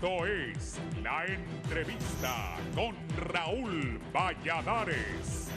Esto es La Entrevista con Raúl Valladares.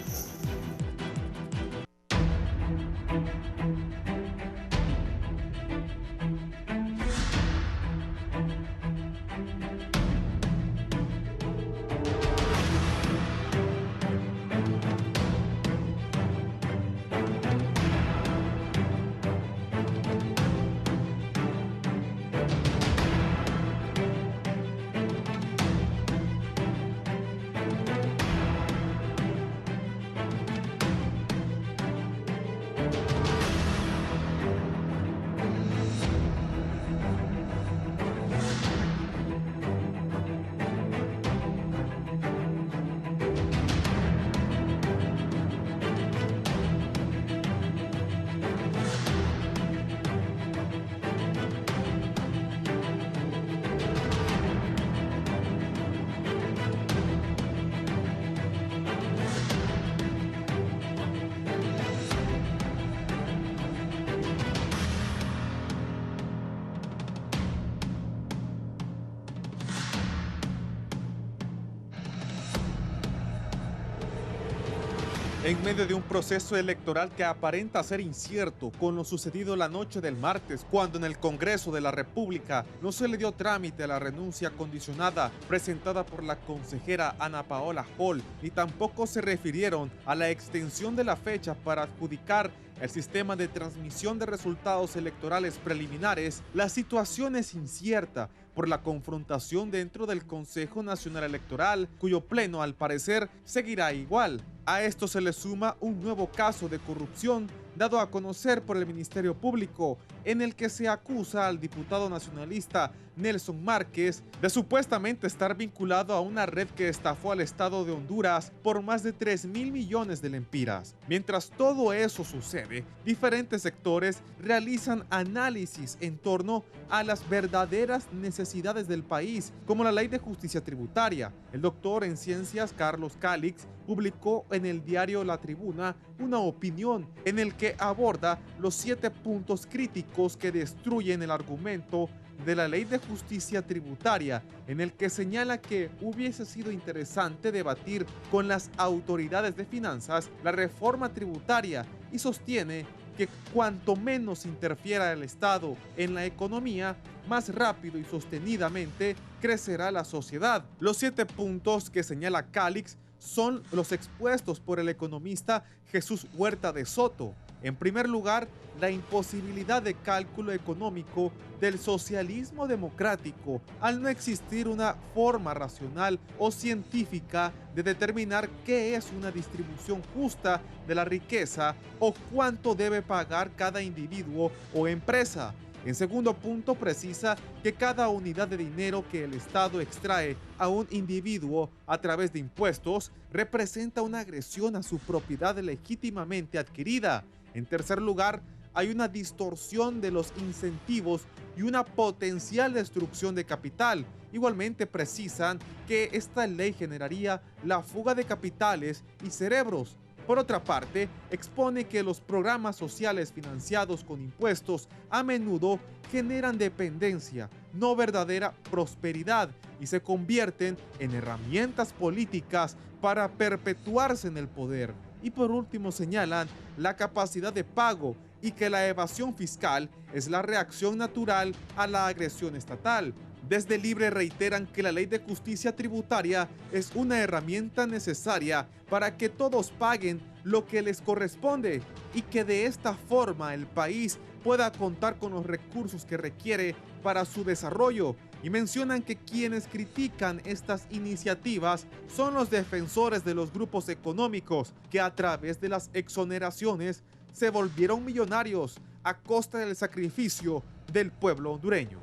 En medio de un proceso electoral que aparenta ser incierto con lo sucedido la noche del martes, cuando en el Congreso de la República no se le dio trámite a la renuncia condicionada presentada por la consejera Ana Paola Hall, ni tampoco se refirieron a la extensión de la fecha para adjudicar el sistema de transmisión de resultados electorales preliminares, la situación es incierta por la confrontación dentro del Consejo Nacional Electoral, cuyo pleno al parecer seguirá igual. A esto se le suma un nuevo caso de corrupción dado a conocer por el Ministerio Público, en el que se acusa al diputado nacionalista Nelson Márquez de supuestamente estar vinculado a una red que estafó al Estado de Honduras por más de 3.000 millones de lempiras. Mientras todo eso sucede, diferentes sectores realizan análisis en torno a las verdaderas necesidades del país, como la Ley de Justicia Tributaria. El doctor en ciencias Carlos Calix publicó en el diario La Tribuna una opinión en el que aborda los 7 puntos críticos que destruyen el argumento de la Ley de Justicia Tributaria, en el que señala que hubiese sido interesante debatir con las autoridades de finanzas la reforma tributaria y sostiene que cuanto menos interfiera el Estado en la economía, más rápido y sostenidamente crecerá la sociedad. Los 7 puntos que señala Calix son los expuestos por el economista Jesús Huerta de Soto. En primer lugar, la imposibilidad de cálculo económico del socialismo democrático, al no existir una forma racional o científica de determinar qué es una distribución justa de la riqueza o cuánto debe pagar cada individuo o empresa. En segundo punto, precisa que cada unidad de dinero que el Estado extrae a un individuo a través de impuestos representa una agresión a su propiedad legítimamente adquirida. En tercer lugar, hay una distorsión de los incentivos y una potencial destrucción de capital. Igualmente precisan que esta ley generaría la fuga de capitales y cerebros. Por otra parte, expone que los programas sociales financiados con impuestos a menudo generan dependencia, no verdadera prosperidad, y se convierten en herramientas políticas para perpetuarse en el poder. Y por último señalan la capacidad de pago y que la evasión fiscal es la reacción natural a la agresión estatal. Desde Libre reiteran que la Ley de Justicia Tributaria es una herramienta necesaria para que todos paguen lo que les corresponde y que de esta forma el país pueda contar con los recursos que requiere para su desarrollo. Y mencionan que quienes critican estas iniciativas son los defensores de los grupos económicos que a través de las exoneraciones se volvieron millonarios a costa del sacrificio del pueblo hondureño.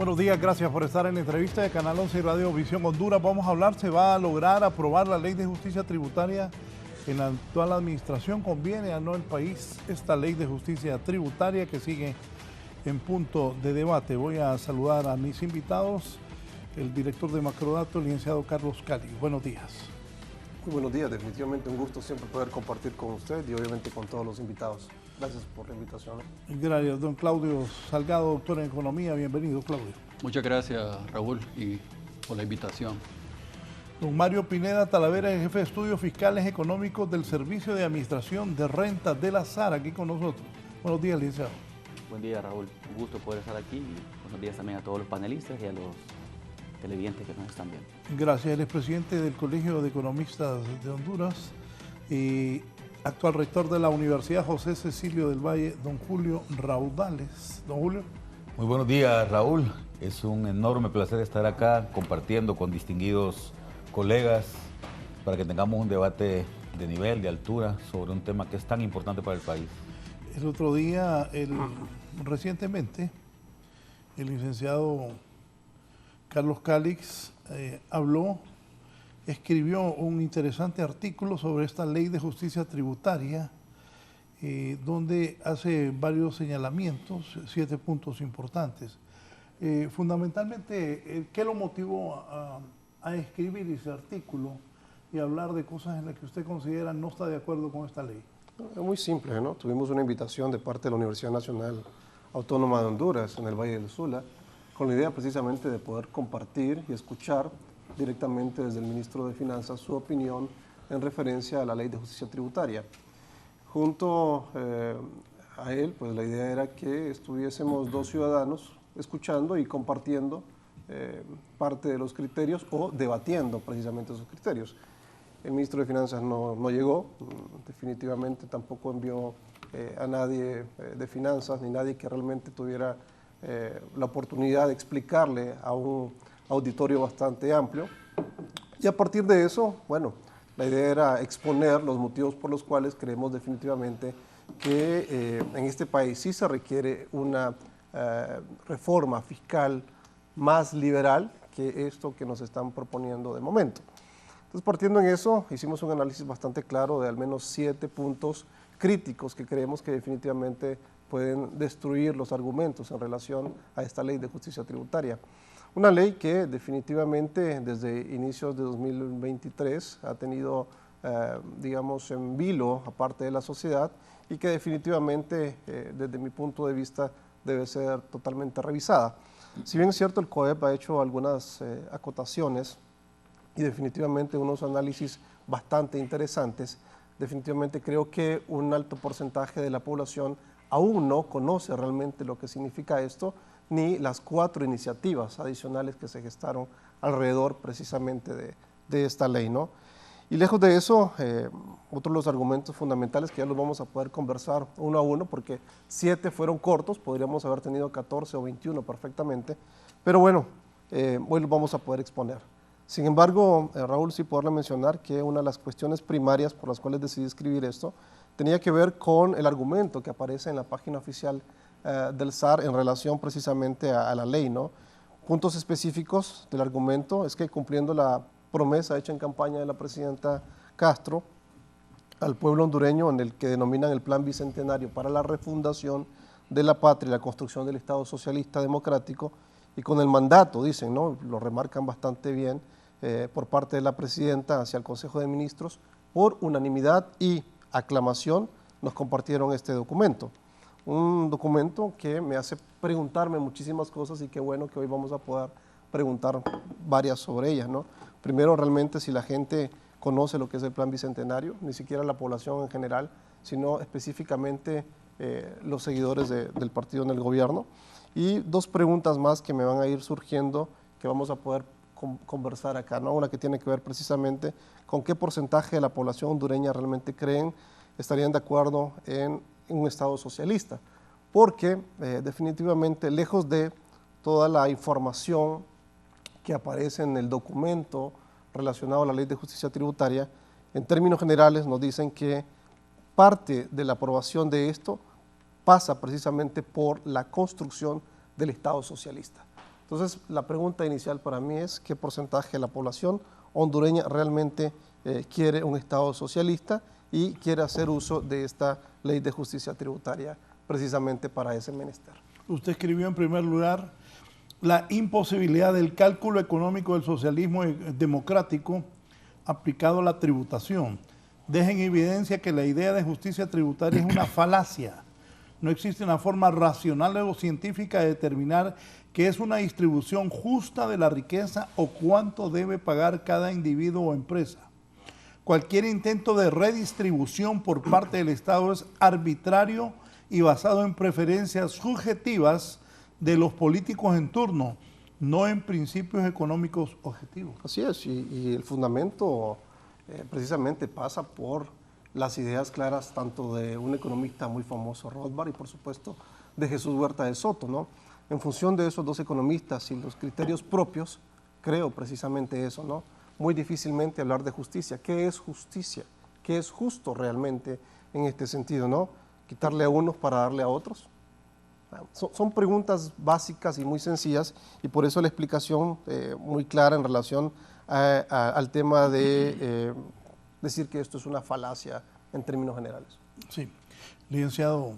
Buenos días, gracias por estar en la entrevista de Canal 11 y Radio Visión Honduras. Vamos a hablar, se va a lograr aprobar la ley de justicia tributaria en la actual administración. ¿Conviene a no el país esta ley de justicia tributaria que sigue en punto de debate? Voy a saludar a mis invitados, el director de Macrodato, el licenciado Carlos Cali. Buenos días. Muy buenos días, definitivamente un gusto siempre poder compartir con usted y obviamente con todos los invitados. Gracias por la invitación. Gracias, don Claudio Salgado, doctor en Economía. Bienvenido, Claudio. Muchas gracias, Raúl, y por la invitación. Don Mario Pineda Talavera, jefe de estudios fiscales económicos del Servicio de Administración de Rentas de la SAR, aquí con nosotros. Buenos días, licenciado. Buen día, Raúl. Un gusto poder estar aquí y buenos días también a todos los panelistas y a los televidentes que nos están viendo. Gracias. Él es presidente del Colegio de Economistas de Honduras y actual rector de la Universidad José Cecilio del Valle, don Julio Raudales. Don Julio. Muy buenos días, Raúl. Es un enorme placer estar acá compartiendo con distinguidos colegas para que tengamos un debate de nivel, de altura, sobre un tema que es tan importante para el país. El otro día, recientemente, el licenciado Carlos Calix escribió un interesante artículo sobre esta ley de justicia tributaria, donde hace varios señalamientos, 7 puntos importantes. Fundamentalmente, ¿qué lo motivó a escribir ese artículo y hablar de cosas en las que usted considera no está de acuerdo con esta ley? Es muy simple, ¿no? Tuvimos una invitación de parte de la Universidad Nacional Autónoma de Honduras en el Valle del Sula, con la idea precisamente de poder compartir y escuchar directamente desde el ministro de Finanzas su opinión en referencia a la ley de justicia tributaria. Junto a él, pues la idea era que estuviésemos dos ciudadanos escuchando y compartiendo parte de los criterios o debatiendo precisamente esos criterios. El ministro de Finanzas no llegó, definitivamente tampoco envió a nadie de Finanzas ni nadie que realmente tuviera la oportunidad de explicarle a un auditorio bastante amplio. Y a partir de eso, bueno, la idea era exponer los motivos por los cuales creemos definitivamente que en este país sí se requiere una reforma fiscal más liberal que esto que nos están proponiendo de momento. Entonces, partiendo en eso, hicimos un análisis bastante claro de al menos 7 puntos críticos que creemos que definitivamente pueden destruir los argumentos en relación a esta ley de justicia tributaria. Una ley que definitivamente desde inicios de 2023 ha tenido, digamos, en vilo a parte de la sociedad y que definitivamente, desde mi punto de vista, debe ser totalmente revisada. Si bien es cierto, el COEP ha hecho algunas acotaciones y definitivamente unos análisis bastante interesantes, definitivamente creo que un alto porcentaje de la población aún no conoce realmente lo que significa esto, ni las 4 iniciativas adicionales que se gestaron alrededor precisamente de esta ley, ¿no? Y lejos de eso, otros de los argumentos fundamentales que ya los vamos a poder conversar uno a uno, porque 7 fueron cortos, podríamos haber tenido 14 o 21 perfectamente, pero bueno, hoy los vamos a poder exponer. Sin embargo, Raúl, sí poderle mencionar que una de las cuestiones primarias por las cuales decidí escribir esto tenía que ver con el argumento que aparece en la página oficial del SAR en relación precisamente a la ley, ¿no? Puntos específicos del argumento es que cumpliendo la promesa hecha en campaña de la presidenta Castro al pueblo hondureño en el que denominan el Plan Bicentenario para la refundación de la patria y la construcción del Estado socialista democrático, y con el mandato, dicen, ¿no? Lo remarcan bastante bien, por parte de la presidenta hacia el Consejo de Ministros, por unanimidad y aclamación nos compartieron este documento. Un documento que me hace preguntarme muchísimas cosas y qué bueno que hoy vamos a poder preguntar varias sobre ellas, ¿no? Primero, realmente si la gente conoce lo que es el Plan Bicentenario, ni siquiera la población en general, sino específicamente los seguidores del partido en el gobierno. Y 2 preguntas más que me van a ir surgiendo que vamos a poder conversar acá, ¿no? Una que tiene que ver precisamente con qué porcentaje de la población hondureña realmente creen estarían de acuerdo en un Estado socialista, porque definitivamente lejos de toda la información que aparece en el documento relacionado a la Ley de Justicia Tributaria, en términos generales nos dicen que parte de la aprobación de esto pasa precisamente por la construcción del Estado socialista. Entonces, la pregunta inicial para mí es qué porcentaje de la población hondureña realmente quiere un Estado socialista y quiere hacer uso de esta ley de justicia tributaria precisamente para ese menester. Usted escribió en primer lugar la imposibilidad del cálculo económico del socialismo democrático aplicado a la tributación. Deja en evidencia que la idea de justicia tributaria es una falacia. No existe una forma racional o científica de determinar qué es una distribución justa de la riqueza o cuánto debe pagar cada individuo o empresa. Cualquier intento de redistribución por parte del Estado es arbitrario y basado en preferencias subjetivas de los políticos en turno, no en principios económicos objetivos. Así es, y el fundamento precisamente pasa por las ideas claras tanto de un economista muy famoso, Rothbard, y por supuesto de Jesús Huerta de Soto, ¿no? En función de esos dos economistas y los criterios propios, creo precisamente eso, ¿no? Muy difícilmente hablar de justicia. ¿Qué es justicia? ¿Qué es justo realmente en este sentido, no? ¿Quitarle a unos para darle a otros? Son preguntas básicas y muy sencillas, y por eso la explicación muy clara en relación al tema de decir que esto es una falacia en términos generales. Sí. Licenciado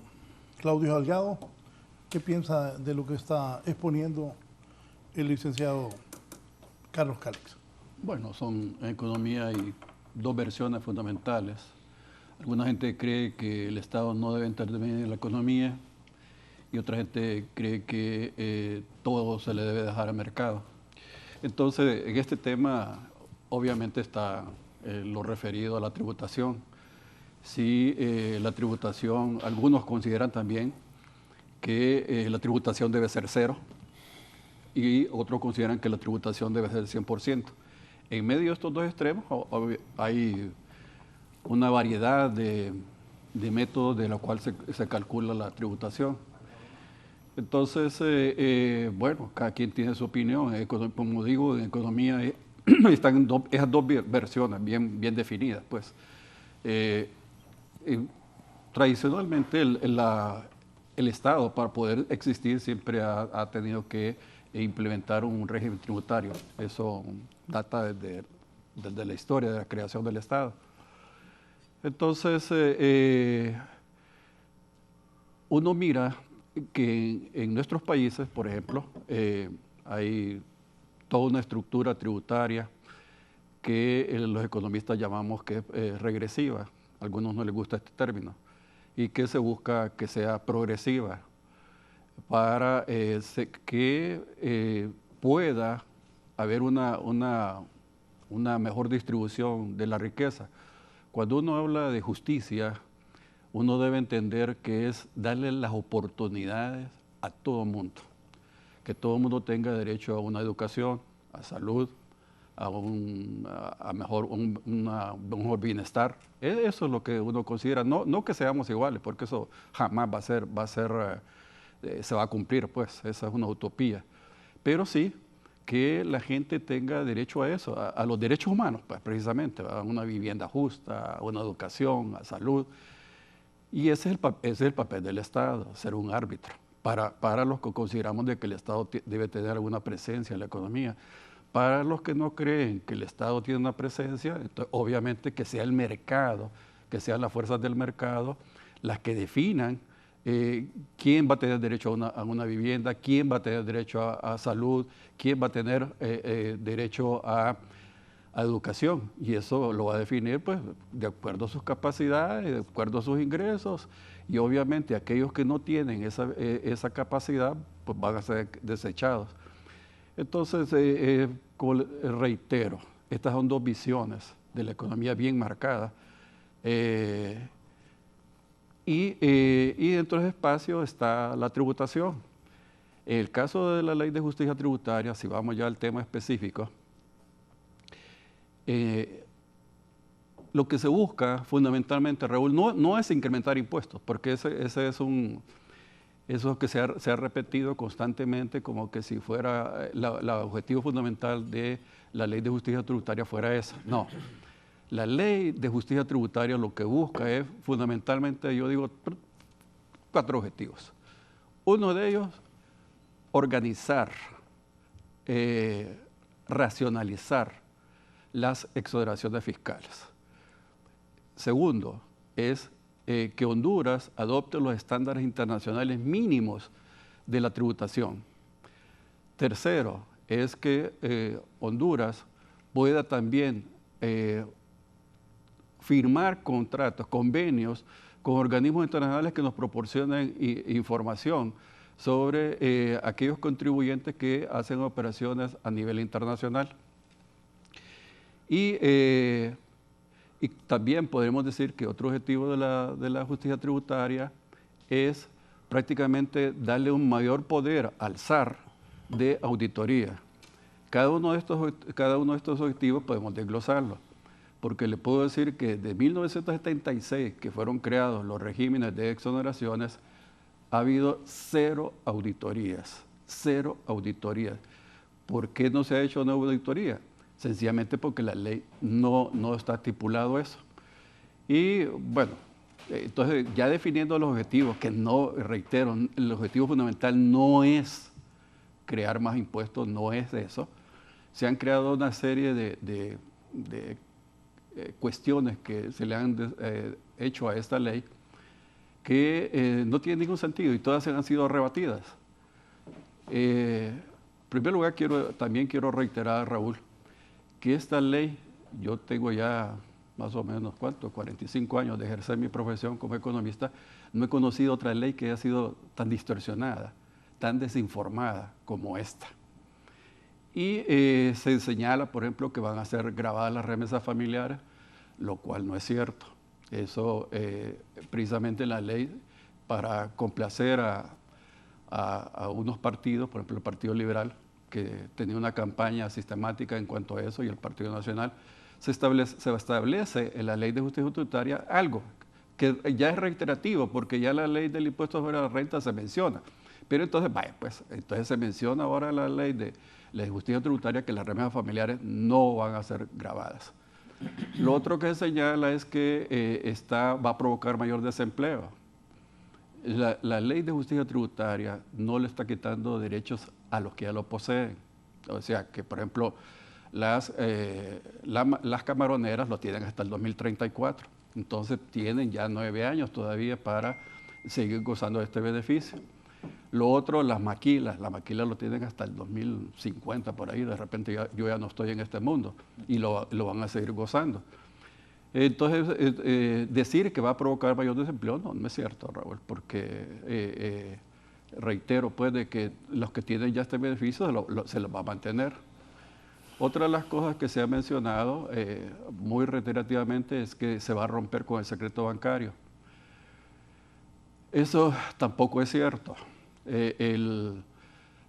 Claudio Salgado, ¿qué piensa de lo que está exponiendo el licenciado Carlos Calix? Bueno, en economía hay dos versiones fundamentales. Alguna gente cree que el Estado no debe intervenir en la economía y otra gente cree que todo se le debe dejar al mercado. Entonces, en este tema, obviamente está lo referido a la tributación. Sí, la tributación, algunos consideran también que la tributación debe ser cero y otros consideran que la tributación debe ser 100%. En medio de estos dos extremos hay una variedad de métodos de los cuales se calcula la tributación. Entonces, bueno, cada quien tiene su opinión. Como digo, en economía están esas dos versiones bien definidas, pues. Tradicionalmente el Estado, para poder existir, siempre ha tenido que implementar un régimen tributario. Eso data desde la historia de la creación del Estado. Entonces, uno mira que en nuestros países, por ejemplo, hay toda una estructura tributaria que los economistas llamamos que es regresiva. A algunos no les gusta este término. Y que se busca que sea progresiva para que pueda haber una mejor distribución de la riqueza. Cuando uno habla de justicia, uno debe entender que es darle las oportunidades a todo el mundo. Que todo el mundo tenga derecho a una educación, a salud, a un mejor bienestar. Eso es lo que uno considera. No que seamos iguales, porque eso jamás se va a cumplir, pues. Esa es una utopía. Pero sí que la gente tenga derecho a eso, a los derechos humanos, pues, precisamente, a una vivienda justa, a una educación, a salud. Y ese es el papel del Estado, ser un árbitro, para los que consideramos de que el Estado debe tener alguna presencia en la economía. Para los que no creen que el Estado tiene una presencia, entonces, obviamente que sea el mercado, que sean las fuerzas del mercado las que definan quién va a tener derecho a una vivienda, quién va a tener derecho a salud, quién va a tener derecho a educación. Y eso lo va a definir, pues, de acuerdo a sus capacidades, de acuerdo a sus ingresos. Y obviamente aquellos que no tienen esa capacidad, pues van a ser desechados. Entonces, como reitero, estas son dos visiones de la economía bien marcadas. Y dentro de ese espacio está la tributación. En el caso de la Ley de Justicia Tributaria, si vamos ya al tema específico, lo que se busca fundamentalmente, Raúl, no es incrementar impuestos, porque ese es eso que se ha repetido constantemente como que si fuera el objetivo fundamental de la Ley de Justicia Tributaria fuera esa. No. La Ley de Justicia Tributaria lo que busca es fundamentalmente, yo digo, 4 objetivos. Uno de ellos, organizar racionalizar las exoneraciones fiscales. Segundo, es que Honduras adopte los estándares internacionales mínimos de la tributación. Tercero, es que Honduras pueda también firmar contratos, convenios con organismos internacionales que nos proporcionen información sobre aquellos contribuyentes que hacen operaciones a nivel internacional. Y también podemos decir que otro objetivo de la justicia tributaria es prácticamente darle un mayor poder al SAR de auditoría. Cada uno de estos objetivos podemos desglosarlo, porque le puedo decir que de 1976, que fueron creados los regímenes de exoneraciones, ha habido 0 auditorías, 0 auditorías. ¿Por qué no se ha hecho una auditoría? Sencillamente porque la ley no está estipulado eso. Y bueno, entonces ya definiendo los objetivos, que no, reitero, el objetivo fundamental no es crear más impuestos, no es eso. Se han creado una serie de cuestiones que se le han hecho a esta ley que no tienen ningún sentido y todas han sido rebatidas. En primer lugar, también quiero reiterar, Raúl, que esta ley, yo tengo ya más o menos, 45 años de ejercer mi profesión como economista, no he conocido otra ley que haya sido tan distorsionada, tan desinformada como esta. Y se señala, por ejemplo, que van a ser grabadas las remesas familiares, lo cual no es cierto. Eso, precisamente la ley, para complacer a unos partidos, por ejemplo el Partido Liberal, que tenía una campaña sistemática en cuanto a eso, y el Partido Nacional, se establece en la Ley de Justicia Tributaria algo que ya es reiterativo, porque ya la ley del impuesto sobre la renta se menciona. Pero entonces, entonces se menciona ahora la ley de justicia tributaria que las remesas familiares no van a ser grabadas. Lo otro que se señala es que va a provocar mayor desempleo. La ley de justicia tributaria no le está quitando derechos a los que ya lo poseen. O sea, que por ejemplo, las camaroneras lo tienen hasta el 2034. Entonces tienen ya 9 años todavía para seguir gozando de este beneficio. Lo otro, las maquilas lo tienen hasta el 2050 por ahí. De repente yo ya no estoy en este mundo y lo van a seguir gozando. Entonces, decir que va a provocar mayor desempleo no es cierto, Raúl, porque reitero, pues, de que los que tienen ya este beneficio se los va a mantener. Otra de las cosas que se ha mencionado muy reiterativamente es que se va a romper con el secreto bancario. Eso tampoco es cierto.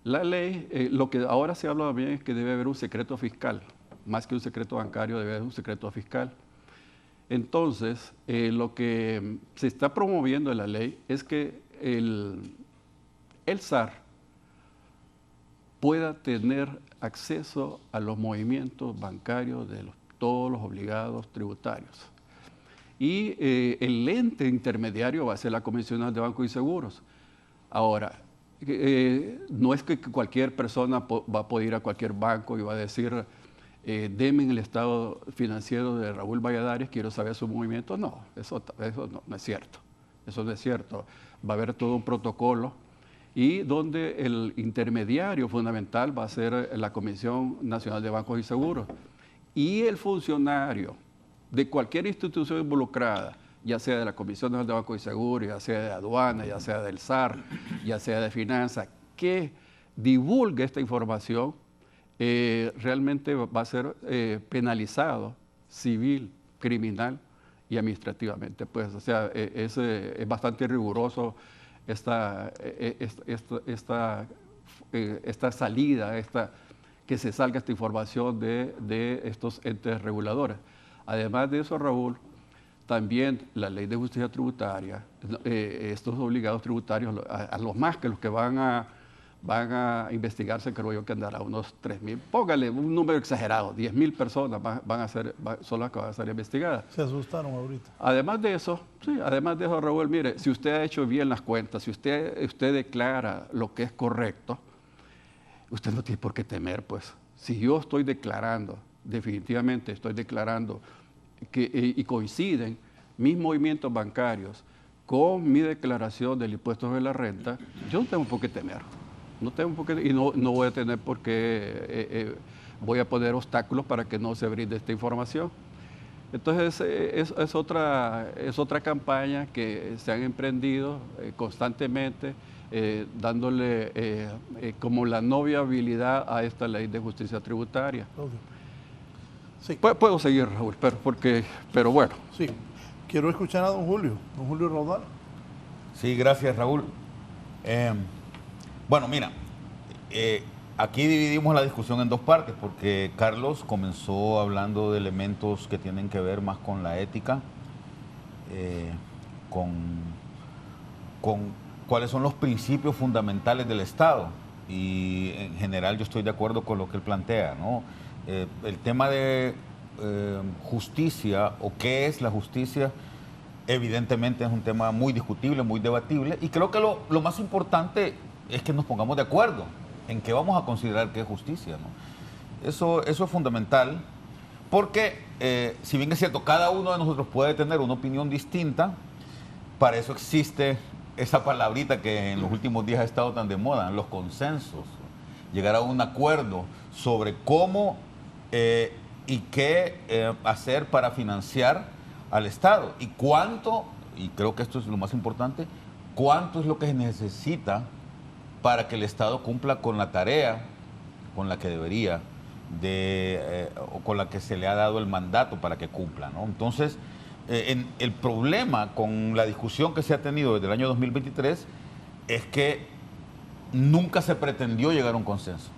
La ley, lo que ahora se habla también es que debe haber un secreto fiscal, más que un secreto bancario, debe haber un secreto fiscal. Entonces, lo que se está promoviendo en la ley es que el SAR pueda tener acceso a los movimientos bancarios de todos los obligados tributarios. Y el ente intermediario va a ser la Comisión Nacional de Bancos y Seguros. Ahora, no es que cualquier persona va a poder ir a cualquier banco y va a decir, deme en el estado financiero de Raúl Valladares, quiero saber su movimiento. No, eso no es cierto. Eso no es cierto. Va a haber todo un protocolo y donde el intermediario fundamental va a ser la Comisión Nacional de Bancos y Seguros. Y el funcionario de cualquier institución involucrada, ya sea de la Comisión Nacional de Bancos y Seguros, ya sea de aduana, ya sea del SAR, ya sea de finanzas, que divulgue esta información, realmente va a ser penalizado civil, criminal y administrativamente. Pues, o sea, es bastante riguroso esta salida, que se salga esta información de estos entes reguladores. Además de eso, Raúl, también la ley de justicia tributaria, estos obligados tributarios, a los más que los que van a investigarse, creo yo que andará unos 3.000, póngale un número exagerado, 10.000 personas son las que van a ser investigadas. Se asustaron ahorita. Además de eso, Raúl, mire, si usted ha hecho bien las cuentas, si usted declara lo que es correcto, usted no tiene por qué temer, pues. Si yo estoy declarando, definitivamente estoy declarando y coinciden mis movimientos bancarios con mi declaración del impuesto de la renta, yo no tengo por qué temer. No tengo por qué, y no voy a tener por qué, voy a poner obstáculos para que no se brinde esta información. Entonces, es otra campaña que se han emprendido constantemente, dándole como la no viabilidad a esta ley de justicia tributaria. Sí. Puedo seguir, Raúl, pero bueno. Sí. Quiero escuchar a don Julio Raudal. Sí, gracias, Raúl. Bueno, mira, aquí dividimos la discusión en dos partes, porque Carlos comenzó hablando de elementos que tienen que ver más con la ética, con cuáles son los principios fundamentales del Estado. Y en general yo estoy de acuerdo con lo que él plantea, ¿no? El tema de justicia, o qué es la justicia, evidentemente es un tema muy discutible, muy debatible, y creo que lo más importante es que nos pongamos de acuerdo en qué vamos a considerar que es justicia, ¿no? Eso es fundamental, porque si bien es cierto, cada uno de nosotros puede tener una opinión distinta, para eso existe esa palabrita que en los últimos días ha estado tan de moda, los consensos, llegar a un acuerdo sobre cómo y qué hacer para financiar al Estado, y cuánto, y creo que esto es lo más importante, cuánto es lo que se necesita para que el Estado cumpla con la tarea con la que debería, o con la que se le ha dado el mandato para que cumpla, ¿no? Entonces, el problema con la discusión que se ha tenido desde el año 2023 es que nunca se pretendió llegar a un consenso.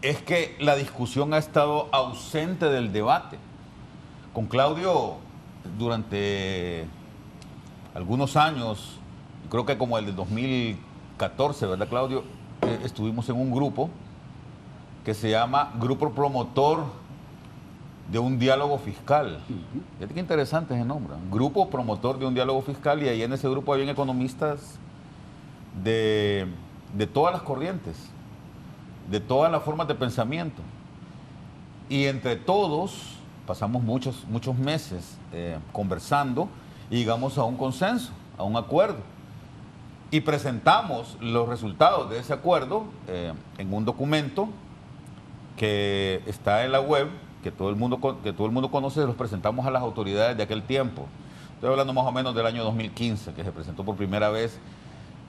Es que la discusión ha estado ausente del debate. Con Claudio, durante algunos años, creo que como el de 2014, ¿verdad, Claudio? Estuvimos en un grupo que se llama Grupo Promotor de un Diálogo Fiscal. Fíjate qué interesante ese nombre, Grupo Promotor de un Diálogo Fiscal, y ahí en ese grupo habían economistas de todas las corrientes, de todas las formas de pensamiento, y entre todos pasamos muchos meses conversando y llegamos a un consenso, a un acuerdo, y presentamos los resultados de ese acuerdo en un documento que está en la web, que todo el mundo conoce. Los presentamos a las autoridades de aquel tiempo. Estoy hablando más o menos del año 2015, que se presentó por primera vez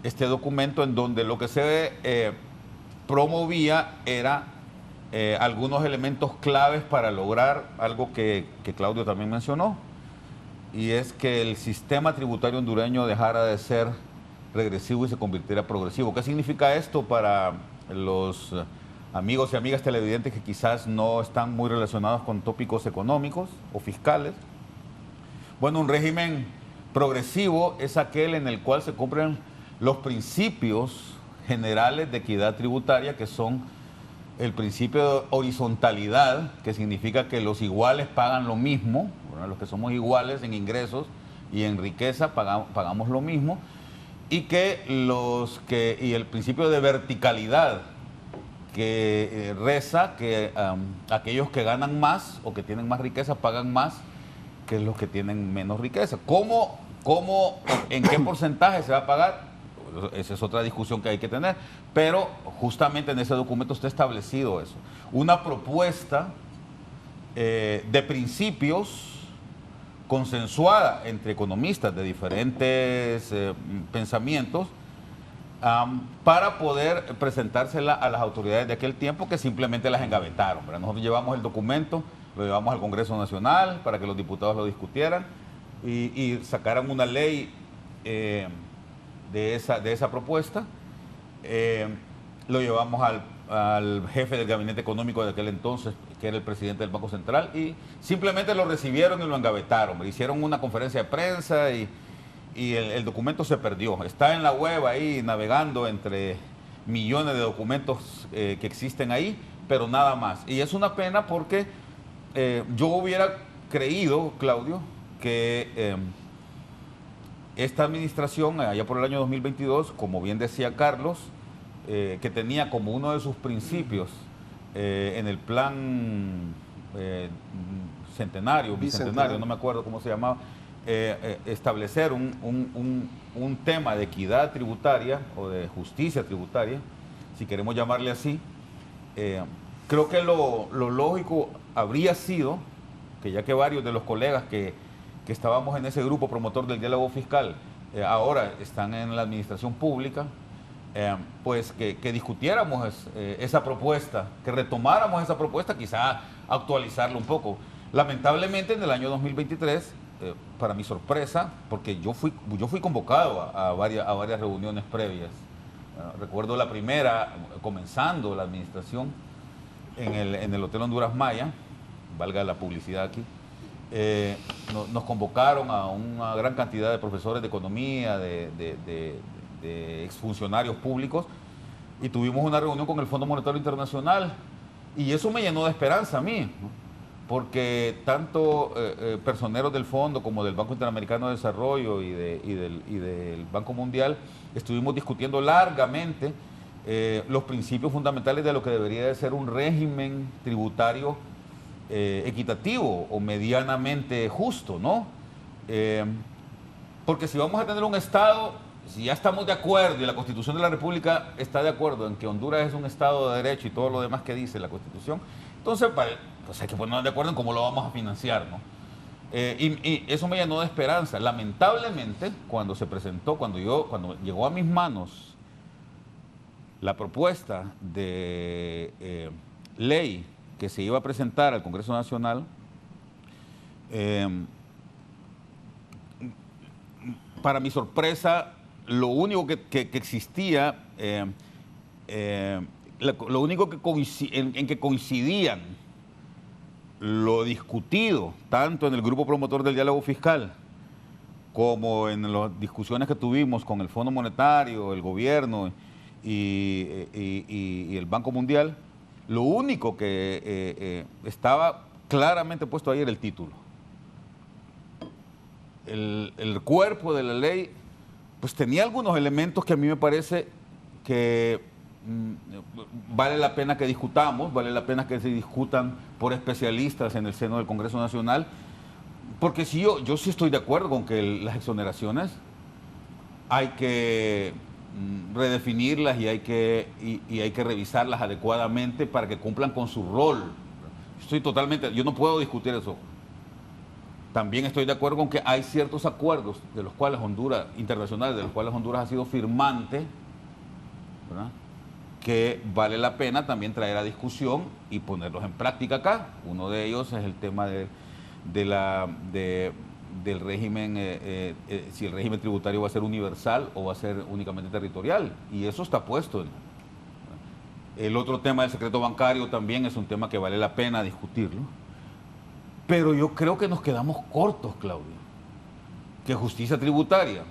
este documento, en donde lo que se promovía era algunos elementos claves para lograr algo que Claudio también mencionó, y es que el sistema tributario hondureño dejara de ser regresivo y se convirtiera progresivo. ¿Qué significa esto para los amigos y amigas televidentes que quizás no están muy relacionados con tópicos económicos o fiscales? Bueno, un régimen progresivo es aquel en el cual se cumplen los principios generales de equidad tributaria, que son el principio de horizontalidad, que significa que los iguales pagan lo mismo, ¿verdad? Los que somos iguales en ingresos y en riqueza pagamos lo mismo, y y el principio de verticalidad, que reza que aquellos que ganan más o que tienen más riqueza pagan más que los que tienen menos riqueza. ¿En qué porcentaje se va a pagar? Esa es otra discusión que hay que tener, pero justamente en ese documento está establecido eso. Una propuesta de principios consensuada entre economistas de diferentes pensamientos, para poder presentársela a las autoridades de aquel tiempo, que simplemente las engavetaron, ¿verdad? Nosotros llevamos el documento, lo llevamos al Congreso Nacional para que los diputados lo discutieran y sacaran una ley de esa propuesta. Lo llevamos al jefe del gabinete económico de aquel entonces, que era el presidente del Banco Central, y simplemente lo recibieron y lo engavetaron. Hicieron una conferencia de prensa y el documento se perdió. Está en la web ahí navegando entre millones de documentos que existen ahí, pero nada más. Y es una pena porque yo hubiera creído, Claudio, que esta administración, allá por el año 2022, como bien decía Carlos, que tenía como uno de sus principios en el plan centenario, bicentenario, no me acuerdo cómo se llamaba, establecer un tema de equidad tributaria o de justicia tributaria, si queremos llamarle así. Creo que lo lógico habría sido que, ya que varios de los colegas que estábamos en ese grupo promotor del diálogo fiscal ahora están en la administración pública, pues que discutiéramos esa propuesta, que retomáramos esa propuesta, quizá actualizarla un poco. Lamentablemente en el año 2023, para mi sorpresa, porque yo fui convocado a varias reuniones previas. Recuerdo la primera, comenzando la administración en el Hotel Honduras Maya, valga la publicidad aquí. Nos convocaron a una gran cantidad de profesores de economía, de exfuncionarios públicos, y tuvimos una reunión con el Fondo Monetario Internacional, y eso me llenó de esperanza a mí, ¿no? Porque tanto personeros del Fondo como del Banco Interamericano de Desarrollo y del Banco Mundial estuvimos discutiendo largamente los principios fundamentales de lo que debería de ser un régimen tributario equitativo o medianamente justo, ¿no? Porque si vamos a tener un Estado, si ya estamos de acuerdo y la Constitución de la República está de acuerdo en que Honduras es un Estado de derecho y todo lo demás que dice la Constitución, entonces pues hay que ponernos de acuerdo en cómo lo vamos a financiar, ¿no? Y eso me llenó de esperanza. Lamentablemente, cuando se presentó, cuando llegó a mis manos la propuesta de ley que se iba a presentar al Congreso Nacional, para mi sorpresa, lo único que existía, lo único en que coincidían lo discutido, tanto en el grupo promotor del diálogo fiscal, como en las discusiones que tuvimos con el Fondo Monetario, el gobierno y el Banco Mundial, lo único que estaba claramente puesto ahí era el título. El cuerpo de la ley pues tenía algunos elementos que a mí me parece que vale la pena que discutamos, vale la pena que se discutan por especialistas en el seno del Congreso Nacional, porque si yo sí estoy de acuerdo con que las exoneraciones hay que redefinirlas y hay que revisarlas adecuadamente para que cumplan con su rol. Yo no puedo discutir eso. También estoy de acuerdo con que hay ciertos acuerdos de los cuales internacionales, de los cuales Honduras ha sido firmante, ¿verdad?, que vale la pena también traer a discusión y ponerlos en práctica acá. Uno de ellos es el tema del régimen, si el régimen tributario va a ser universal o va a ser únicamente territorial, y eso está puesto. El otro tema del secreto bancario también es un tema que vale la pena discutirlo, pero yo creo que nos quedamos cortos, Claudio, que justicia tributaria,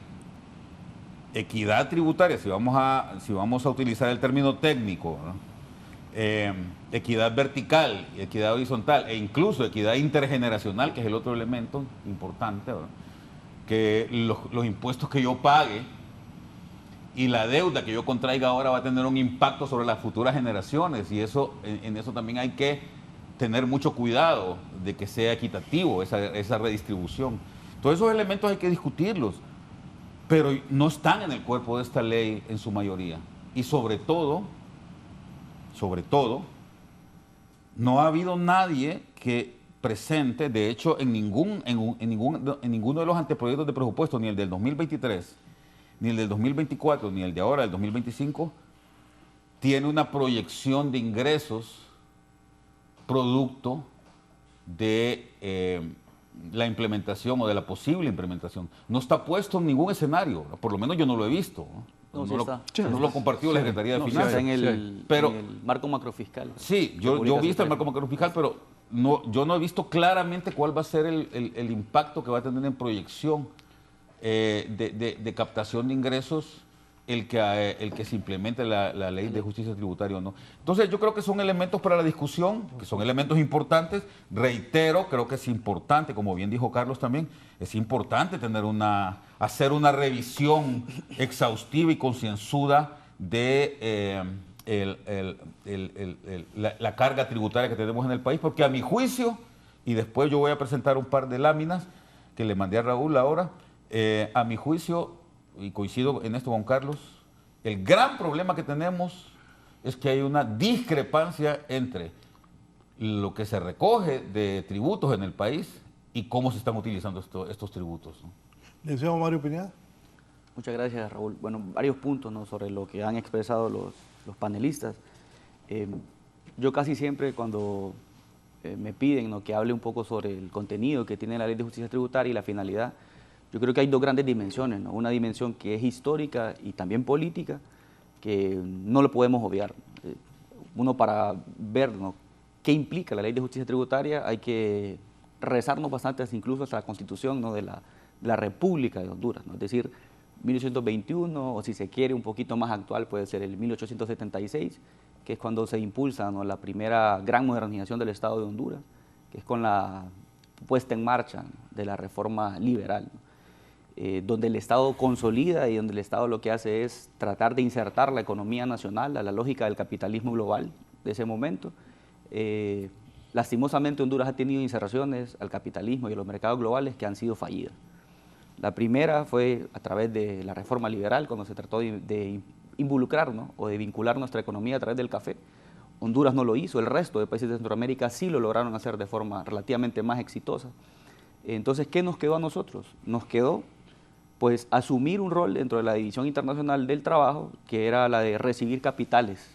equidad tributaria, si vamos a utilizar el término técnico, ¿no?, equidad vertical, equidad horizontal e incluso equidad intergeneracional, que es el otro elemento importante, ¿verdad?, que los impuestos que yo pague y la deuda que yo contraiga ahora va a tener un impacto sobre las futuras generaciones, y en eso también hay que tener mucho cuidado de que sea equitativo esa redistribución. Todos esos elementos hay que discutirlos, pero no están en el cuerpo de esta ley en su mayoría. Y sobre todo, no ha habido nadie que presente, de hecho, en ninguno de los anteproyectos de presupuesto, ni el del 2023, ni el del 2024, ni el de ahora, el 2025, tiene una proyección de ingresos producto de la implementación o de la posible implementación. No está puesto en ningún escenario, por lo menos yo no lo he visto. No lo ha compartido la Secretaría de Finanzas. Está en el marco macrofiscal. Sí, yo he visto el marco macrofiscal, pero yo no he visto claramente cuál va a ser el impacto que va a tener en proyección de captación de ingresos el que se implemente la ley de justicia tributaria o no. Entonces yo creo que son elementos para la discusión, que son elementos importantes. Reitero, creo que es importante, como bien dijo Carlos también, es importante hacer una revisión exhaustiva y concienzuda de la carga tributaria que tenemos en el país, porque a mi juicio, y después yo voy a presentar un par de láminas que le mandé a Raúl ahora, a mi juicio, y coincido en esto con Carlos, el gran problema que tenemos es que hay una discrepancia entre lo que se recoge de tributos en el país y cómo se están utilizando estos tributos, ¿no? Licenciado Mario Pineda. Muchas gracias, Raúl. Bueno, varios puntos, ¿no?, sobre lo que han expresado los panelistas. Yo casi siempre cuando me piden, ¿no?, que hable un poco sobre el contenido que tiene la Ley de Justicia Tributaria y la finalidad, yo creo que hay dos grandes dimensiones, ¿no? Una dimensión que es histórica y también política, que no lo podemos obviar. Uno, para ver, ¿no?, qué implica la Ley de Justicia Tributaria, hay que rezarnos bastante, incluso hasta la Constitución, ¿no?, de la República de Honduras, ¿no? Es decir, 1821, o si se quiere un poquito más actual, puede ser el 1876, que es cuando se impulsa, ¿no?, la primera gran modernización del Estado de Honduras, que es con la puesta en marcha, ¿no?, de la reforma liberal, ¿no?, donde el Estado consolida y donde el Estado lo que hace es tratar de insertar la economía nacional a la lógica del capitalismo global de ese momento. Lastimosamente Honduras ha tenido inserciones al capitalismo y a los mercados globales que han sido fallidas. La primera fue a través de la reforma liberal, cuando se trató de involucrar, ¿no?, o de vincular nuestra economía a través del café. Honduras no lo hizo, el resto de países de Centroamérica sí lo lograron hacer de forma relativamente más exitosa. Entonces, ¿qué nos quedó a nosotros? Nos quedó, pues, asumir un rol dentro de la División Internacional del Trabajo, que era la de recibir capitales,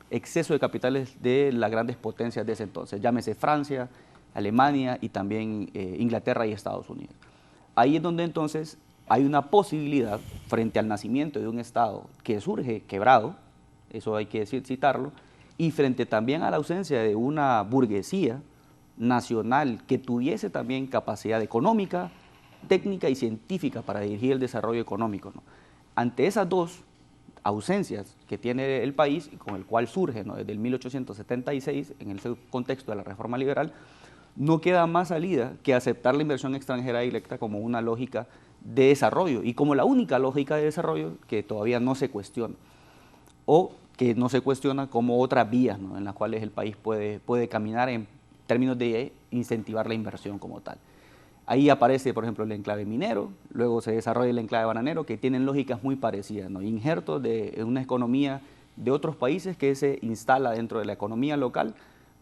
exceso de capitales de las grandes potencias de ese entonces, llámese Francia, Alemania y también Inglaterra y Estados Unidos. Ahí es donde entonces hay una posibilidad, frente al nacimiento de un Estado que surge quebrado, eso hay que citarlo, y frente también a la ausencia de una burguesía nacional que tuviese también capacidad económica, técnica y científica para dirigir el desarrollo económico, ¿no? Ante esas dos ausencias que tiene el país y con el cual surge, ¿no?, desde el 1876, en el contexto de la reforma liberal, no queda más salida que aceptar la inversión extranjera directa como una lógica de desarrollo y como la única lógica de desarrollo que todavía no se cuestiona, o que no se cuestiona como otras vías, ¿no?, en las cuales el país puede caminar en términos de incentivar la inversión como tal. Ahí aparece, por ejemplo, el enclave minero, luego se desarrolla el enclave bananero, que tienen lógicas muy parecidas, ¿no?, injertos de una economía de otros países que se instala dentro de la economía local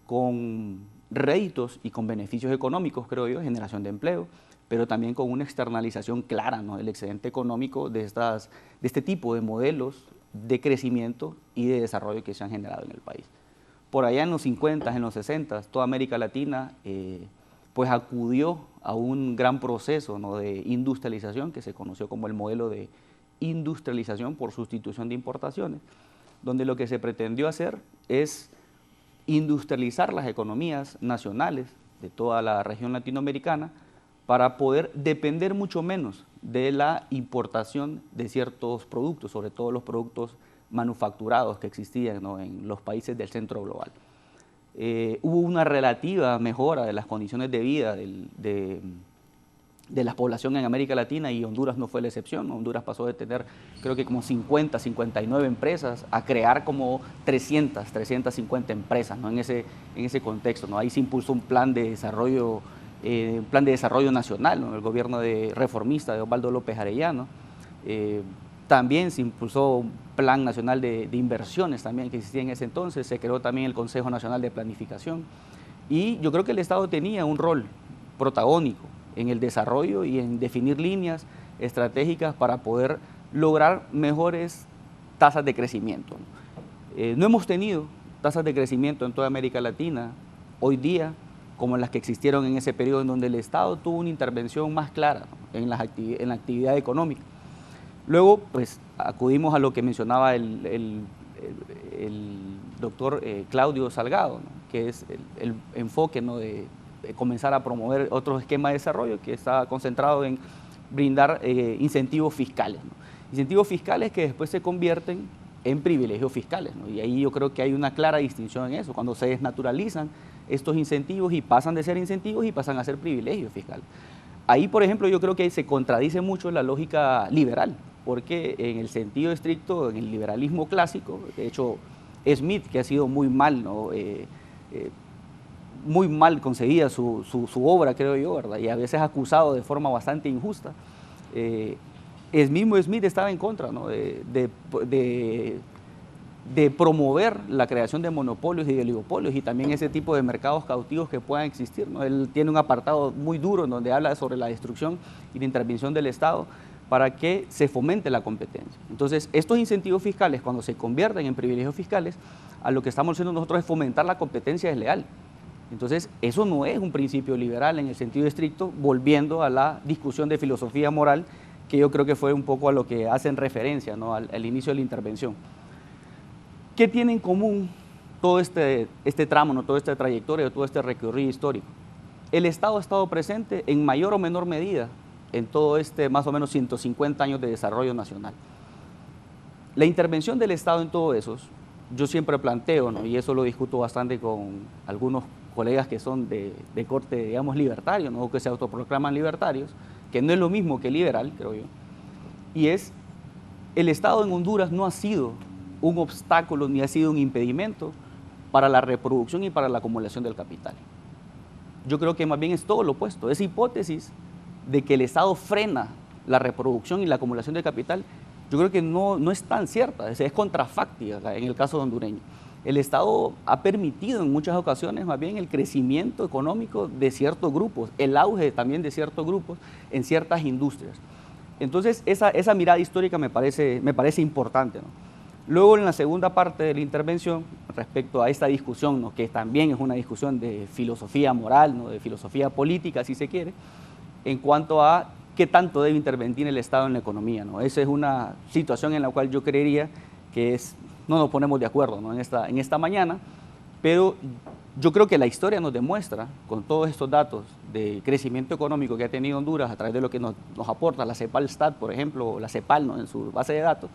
con réditos y con beneficios económicos, creo yo, generación de empleo, pero también con una externalización clara, ¿no?, del excedente económico de este tipo de modelos de crecimiento y de desarrollo que se han generado en el país. Por allá en los 50, en los 60, toda América Latina pues acudió a un gran proceso, ¿no?, de industrialización que se conoció como el modelo de industrialización por sustitución de importaciones, donde lo que se pretendió hacer es industrializar las economías nacionales de toda la región latinoamericana para poder depender mucho menos de la importación de ciertos productos, sobre todo los productos manufacturados que existían, ¿no?, en los países del centro global. Hubo una relativa mejora de las condiciones de vida de la población en América Latina y Honduras no fue la excepción. Honduras pasó de tener creo que como 50, 59 empresas a crear como 300, 350 empresas, ¿no?, en ese contexto, ¿no? Ahí se impulsó un plan de desarrollo nacional, ¿no?, el gobierno reformista de Osvaldo López Arellano. También se impulsó un plan nacional de inversiones también que existía en ese entonces, se creó también el Consejo Nacional de Planificación y yo creo que el Estado tenía un rol protagónico en el desarrollo y en definir líneas estratégicas para poder lograr mejores tasas de crecimiento. No hemos tenido tasas de crecimiento en toda América Latina hoy día como las que existieron en ese periodo en donde el Estado tuvo una intervención más clara, ¿no?, en la actividad económica. Luego, pues, acudimos a lo que mencionaba el doctor Claudio Salgado, ¿no?, que es el enfoque, ¿no?, de comenzar a promover otro esquema de desarrollo que está concentrado en brindar incentivos fiscales, ¿no?, incentivos fiscales que después se convierten en privilegios fiscales, ¿no?, y ahí yo creo que hay una clara distinción en eso, cuando se desnaturalizan estos incentivos y pasan de ser incentivos y pasan a ser privilegios fiscales. Ahí, por ejemplo, yo creo que se contradice mucho la lógica liberal porque en el sentido estricto, en el liberalismo clásico, de hecho, Smith, que ha sido muy mal, ¿no? Muy mal concebida su obra, creo yo, ¿verdad? Y a veces acusado de forma bastante injusta. El mismo Smith estaba en contra, ¿no? de promover la creación de monopolios y de oligopolios y también ese tipo de mercados cautivos que puedan existir, ¿no? Él tiene un apartado muy duro en donde habla sobre la destrucción y la intervención del Estado para que se fomente la competencia. Entonces, estos incentivos fiscales, cuando se convierten en privilegios fiscales, a lo que estamos haciendo nosotros es fomentar la competencia desleal. Entonces, eso no es un principio liberal en el sentido estricto, volviendo a la discusión de filosofía moral, que yo creo que fue un poco a lo que hacen referencia, ¿no? al inicio de la intervención. ¿Qué tiene en común todo este tramo, ¿no? Toda esta trayectoria, todo este recorrido histórico? El Estado ha estado presente en mayor o menor medida en todo más o menos 150 años de desarrollo nacional. La intervención del Estado en todo eso, yo siempre planteo, ¿no? Y eso lo discuto bastante con algunos colegas que son de corte, digamos, libertario, ¿no? O que se autoproclaman libertarios, que no es lo mismo que liberal, creo yo, y es, el Estado en Honduras no ha sido un obstáculo ni ha sido un impedimento para la reproducción y para la acumulación del capital. Yo creo que más bien es todo lo opuesto. Esa hipótesis de que el Estado frena la reproducción y la acumulación del capital, yo creo que no es tan cierta, es contrafáctica en el caso hondureño. El Estado ha permitido en muchas ocasiones más bien el crecimiento económico de ciertos grupos, el auge también de ciertos grupos en ciertas industrias. Entonces, esa mirada histórica me parece importante, ¿no? Luego, en la segunda parte de la intervención, respecto a esta discusión, ¿no? Que también es una discusión de filosofía moral, ¿no? De filosofía política, si se quiere, en cuanto a qué tanto debe intervenir el Estado en la economía, ¿no? Esa es una situación en la cual yo creería que no nos ponemos de acuerdo, ¿no? en esta mañana, pero yo creo que la historia nos demuestra, con todos estos datos de crecimiento económico que ha tenido Honduras a través de lo que nos aporta la CEPAL-STAT, por ejemplo, o la CEPAL, ¿no? En su base de datos,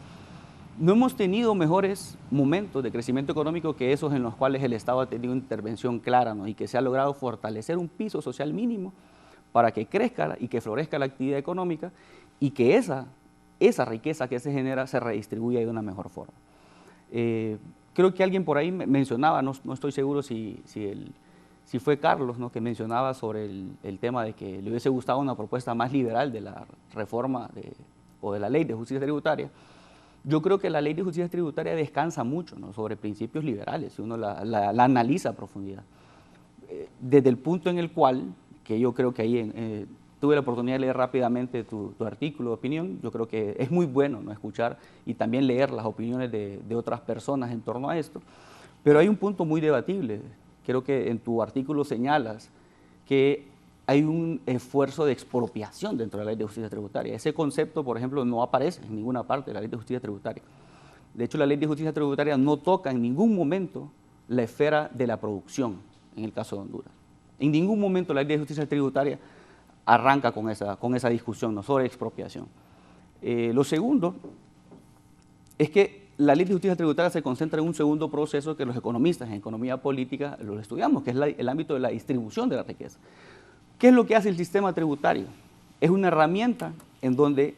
no hemos tenido mejores momentos de crecimiento económico que esos en los cuales el Estado ha tenido intervención clara, ¿no? Y que se ha logrado fortalecer un piso social mínimo para que crezca y que florezca la actividad económica y que esa riqueza que se genera se redistribuya de una mejor forma. Creo que alguien por ahí mencionaba, no estoy seguro si fue Carlos, ¿no? Que mencionaba sobre el tema de que le hubiese gustado una propuesta más liberal de la reforma o de la ley de justicia tributaria. Yo creo que la ley de justicia tributaria descansa mucho, ¿no? Sobre principios liberales, si uno la analiza a profundidad. Desde el punto en el cual, que yo creo que ahí tuve la oportunidad de leer rápidamente tu artículo de opinión, yo creo que es muy bueno, ¿no? Escuchar y también leer las opiniones de otras personas en torno a esto, pero hay un punto muy debatible. Creo que en tu artículo señalas que hay un esfuerzo de expropiación dentro de la ley de justicia tributaria. Ese concepto, por ejemplo, no aparece en ninguna parte de la ley de justicia tributaria. De hecho, la ley de justicia tributaria no toca en ningún momento la esfera de la producción, en el caso de Honduras. En ningún momento la ley de justicia tributaria arranca con esa discusión, ¿no? Sobre expropiación. Lo segundo es que la ley de justicia tributaria se concentra en un segundo proceso que los economistas en economía política lo estudiamos, que es el ámbito de la distribución de la riqueza. ¿Qué es lo que hace el sistema tributario? Es una herramienta en donde,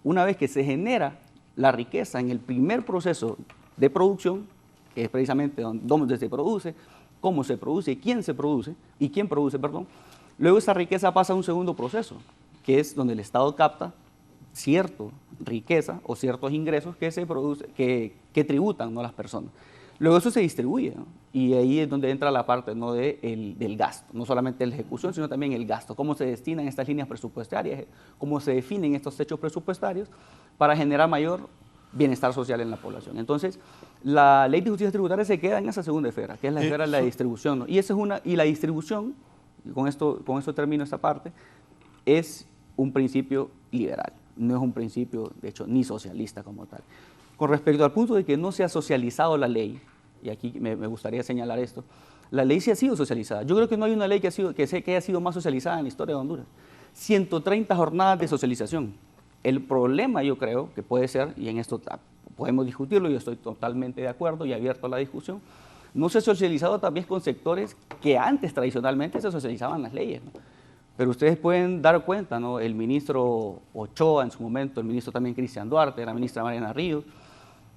una vez que se genera la riqueza en el primer proceso de producción, que es precisamente dónde se produce, cómo se produce, quién produce, luego esa riqueza pasa a un segundo proceso, que es donde el Estado capta cierta riqueza o ciertos ingresos que se produce, que tributan, ¿no? Las personas. Luego eso se distribuye, ¿no? Y ahí es donde entra la parte, ¿no? del gasto, no solamente la ejecución, sino también el gasto, cómo se destinan estas líneas presupuestarias, cómo se definen estos hechos presupuestarios para generar mayor bienestar social en la población. Entonces, la ley de justicia tributaria se queda en esa segunda esfera, que es la esfera de la distribución, ¿no? Y la distribución, y con esto termino esta parte, es un principio liberal, no es un principio, de hecho, ni socialista como tal. Con respecto al punto de que no se ha socializado la ley, y aquí me gustaría señalar esto, la ley sí ha sido socializada. Yo creo que no hay una ley que haya sido más socializada en la historia de Honduras. 130 jornadas de socialización. El problema, yo creo, que puede ser, y en esto podemos discutirlo, yo estoy totalmente de acuerdo y abierto a la discusión, no se ha socializado también con sectores que antes tradicionalmente se socializaban las leyes, ¿no? Pero ustedes pueden dar cuenta, ¿no? El ministro Ochoa en su momento, el ministro también Cristian Duarte, la ministra Mariana Ríos,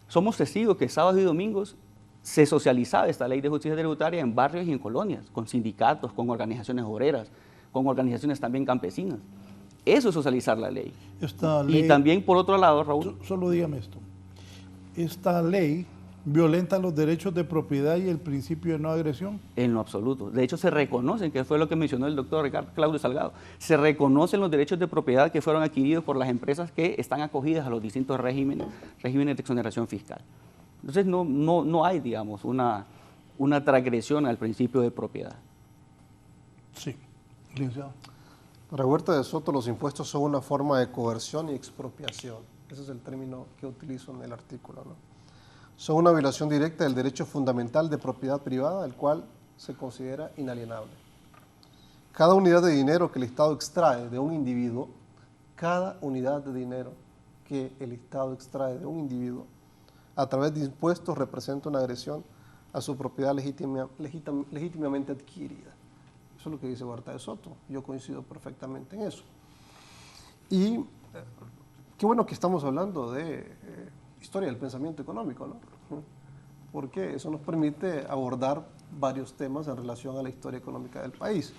somos testigos que sábados y domingos se socializaba esta ley de justicia tributaria en barrios y en colonias, con sindicatos, con organizaciones obreras, con organizaciones también campesinas. Eso es socializar la ley. Esta ley, y también, por otro lado, Raúl... Solo dígame esto. Esta ley violenta los derechos de propiedad y el principio de no agresión. En lo absoluto. De hecho, se reconocen, que fue lo que mencionó el doctor Ricardo Claudio Salgado, se reconocen los derechos de propiedad que fueron adquiridos por las empresas que están acogidas a los distintos regímenes de exoneración fiscal. Entonces, no hay, digamos, una transgresión al principio de propiedad. Sí, licenciado. Para Huerta de Soto, los impuestos son una forma de coerción y expropiación. Ese es el término que utilizo en el artículo, ¿no? Son una violación directa del derecho fundamental de propiedad privada, el cual se considera inalienable. Cada unidad de dinero que el Estado extrae de un individuo, cada unidad de dinero que el Estado extrae de un individuo, a través de impuestos representa una agresión a su propiedad legítimamente adquirida. Eso es lo que dice Huerta de Soto. Yo coincido perfectamente en eso. Y qué bueno que estamos hablando de historia del pensamiento económico, ¿no? Porque eso nos permite abordar varios temas en relación a la historia económica del país.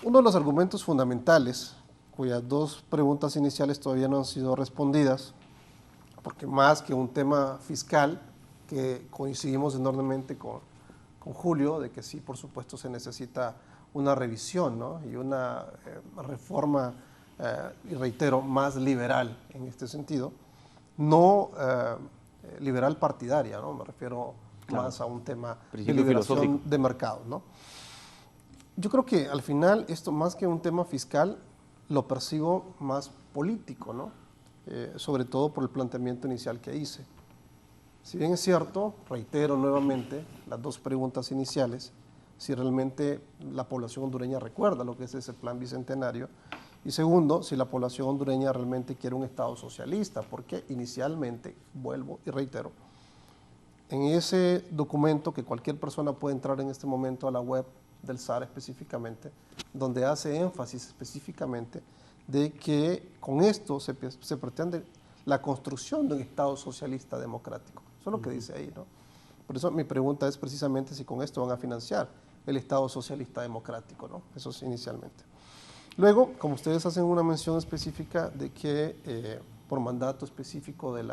Uno de los argumentos fundamentales, cuyas dos preguntas iniciales todavía no han sido respondidas, porque más que un tema fiscal, que coincidimos enormemente con Julio, de que sí, por supuesto, se necesita una revisión, ¿no? Y una reforma, y reitero, más liberal en este sentido, no liberal partidaria, ¿no? Me refiero más a un tema de liberación de mercado, ¿no? Yo creo que al final esto, más que un tema fiscal, lo percibo más político, ¿no? Sobre todo por el planteamiento inicial que hice. Si bien es cierto, reitero nuevamente las dos preguntas iniciales, si realmente la población hondureña recuerda lo que es ese plan bicentenario, y segundo, si la población hondureña realmente quiere un Estado socialista, porque inicialmente, vuelvo y reitero, en ese documento que cualquier persona puede entrar en este momento a la web del SAR específicamente, donde hace énfasis específicamente de que con esto se pretende la construcción de un Estado socialista democrático. Eso es lo que dice ahí, ¿no? Por eso mi pregunta es precisamente si con esto van a financiar el Estado socialista democrático, ¿no? Eso es inicialmente. Luego, como ustedes hacen una mención específica de que por mandato específico de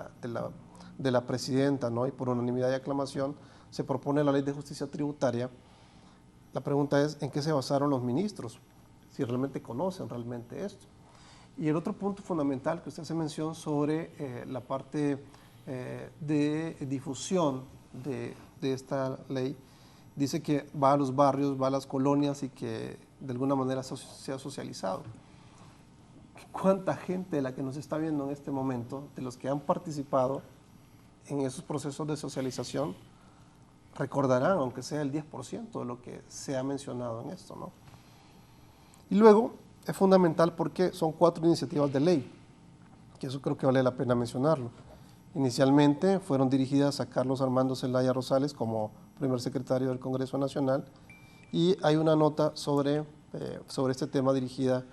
la presidenta, ¿no? Y por unanimidad y aclamación se propone la ley de justicia tributaria, la pregunta es ¿en qué se basaron los ministros? Si realmente conocen realmente esto. Y el otro punto fundamental que usted hace mención sobre la parte de difusión de esta ley, dice que va a los barrios, va a las colonias y que de alguna manera se ha socializado. ¿Cuánta gente de la que nos está viendo en este momento, de los que han participado en esos procesos de socialización, recordarán, aunque sea el 10% de lo que se ha mencionado en esto, ¿no? Y luego, es fundamental porque son 4 iniciativas de ley, que eso creo que vale la pena mencionarlo. Inicialmente fueron dirigidas a Carlos Armando Zelaya Rosales como primer secretario del Congreso Nacional, y hay una nota sobre este tema dirigida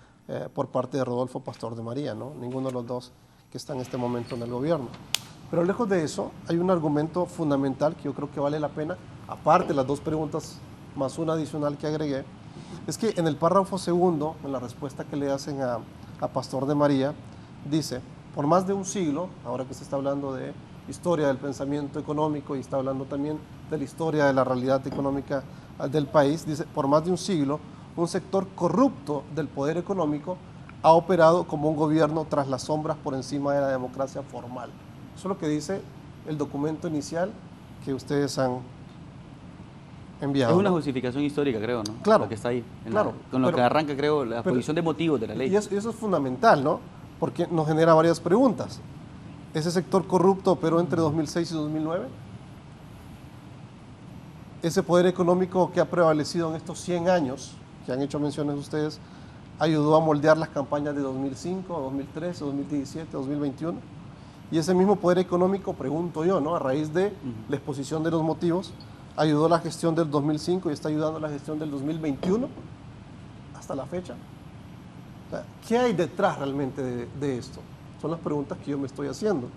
por parte de Rodolfo Pastor de María, ¿no? Ninguno de los dos que está en este momento en el gobierno. Pero lejos de eso, hay un argumento fundamental que yo creo que vale la pena, aparte de las dos preguntas más una adicional que agregué, es que en el párrafo segundo, en la respuesta que le hacen a Pastor de María, dice, por más de un siglo, ahora que se está hablando de historia del pensamiento económico y está hablando también de la historia de la realidad económica del país, dice, por más de un siglo, un sector corrupto del poder económico ha operado como un gobierno tras las sombras por encima de la democracia formal. Eso es lo que dice el documento inicial que ustedes han enviado. Es una ¿no? justificación histórica, creo, ¿no? Claro. Lo que está ahí. Claro. Con lo que arranca, creo, la exposición de motivos de la ley. Y eso es fundamental, ¿no? Porque nos genera varias preguntas. ¿Ese sector corrupto operó entre 2006 y 2009? ¿Ese poder económico que ha prevalecido en estos 100 años, que han hecho menciones ustedes, ayudó a moldear las campañas de 2005, 2013, 2017, 2021? Y ese mismo poder económico, pregunto yo, ¿no? A raíz de la exposición de los motivos, ayudó a la gestión del 2005 y está ayudando a la gestión del 2021. hasta la fecha? O sea, ¿qué hay detrás realmente de esto? Son las preguntas que yo me estoy haciendo.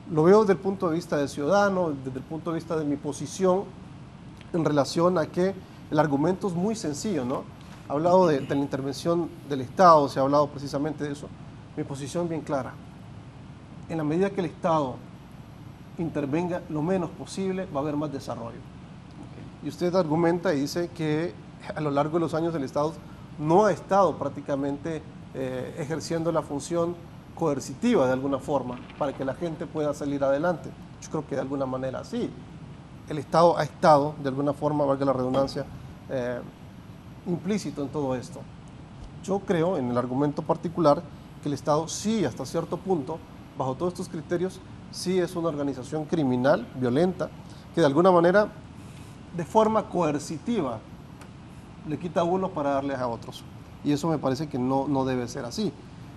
Lo veo desde el punto de vista del ciudadano, desde el punto de vista de mi posición en relación a que el argumento es muy sencillo, ¿no? Ha hablado de la intervención del Estado, se ha hablado precisamente de eso. Mi posición bien clara. En la medida que el Estado intervenga lo menos posible, va a haber más desarrollo. Y usted argumenta y dice que a lo largo de los años el Estado no ha estado prácticamente ejerciendo la función coercitiva de alguna forma para que la gente pueda salir adelante. Yo creo que de alguna manera sí. El Estado ha estado, de alguna forma, valga la redundancia, implícito en todo esto. Yo creo, en el argumento particular, que el Estado sí, hasta cierto punto, bajo todos estos criterios, sí es una organización criminal, violenta, que de alguna manera, de forma coercitiva, le quita a unos para darles a otros. Y eso me parece que no debe ser así.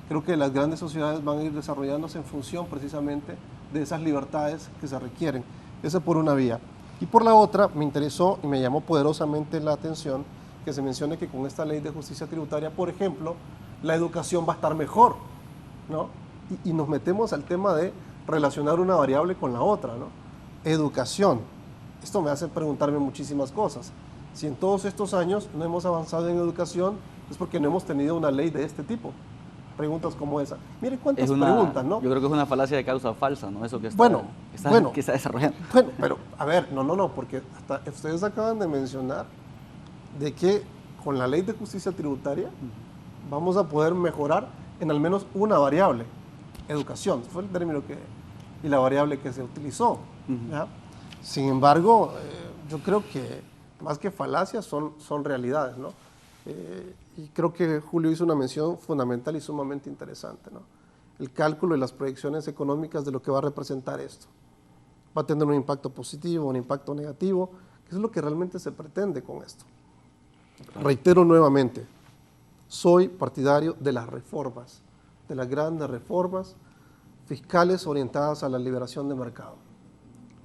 Creo que las grandes sociedades van a ir desarrollándose en función precisamente de esas libertades que se requieren. Esa por una vía. Y por la otra, me interesó y me llamó poderosamente la atención que se mencione que con esta ley de justicia tributaria, por ejemplo, la educación va a estar mejor, ¿no? Y nos metemos al tema de relacionar una variable con la otra, ¿no? Educación. Esto me hace preguntarme muchísimas cosas. Si en todos estos años no hemos avanzado en educación, es porque no hemos tenido una ley de este tipo. Preguntas como esa. Mire cuántas preguntas, ¿no? Yo creo que es una falacia de causa falsa, ¿no? Eso que está, que está desarrollando. Bueno, pero a ver, no, porque hasta ustedes acaban de mencionar de que con la ley de justicia tributaria vamos a poder mejorar en al menos una variable, educación, fue el término y la variable que se utilizó. ¿Ya? Sin embargo, yo creo que más que falacias son realidades, ¿no? Y creo que Julio hizo una mención fundamental y sumamente interesante, ¿no? El cálculo y las proyecciones económicas de lo que va a representar esto. Va a tener un impacto positivo, un impacto negativo, que es lo que realmente se pretende con esto. Reitero nuevamente, soy partidario de las reformas, de las grandes reformas fiscales orientadas a la liberación de mercado,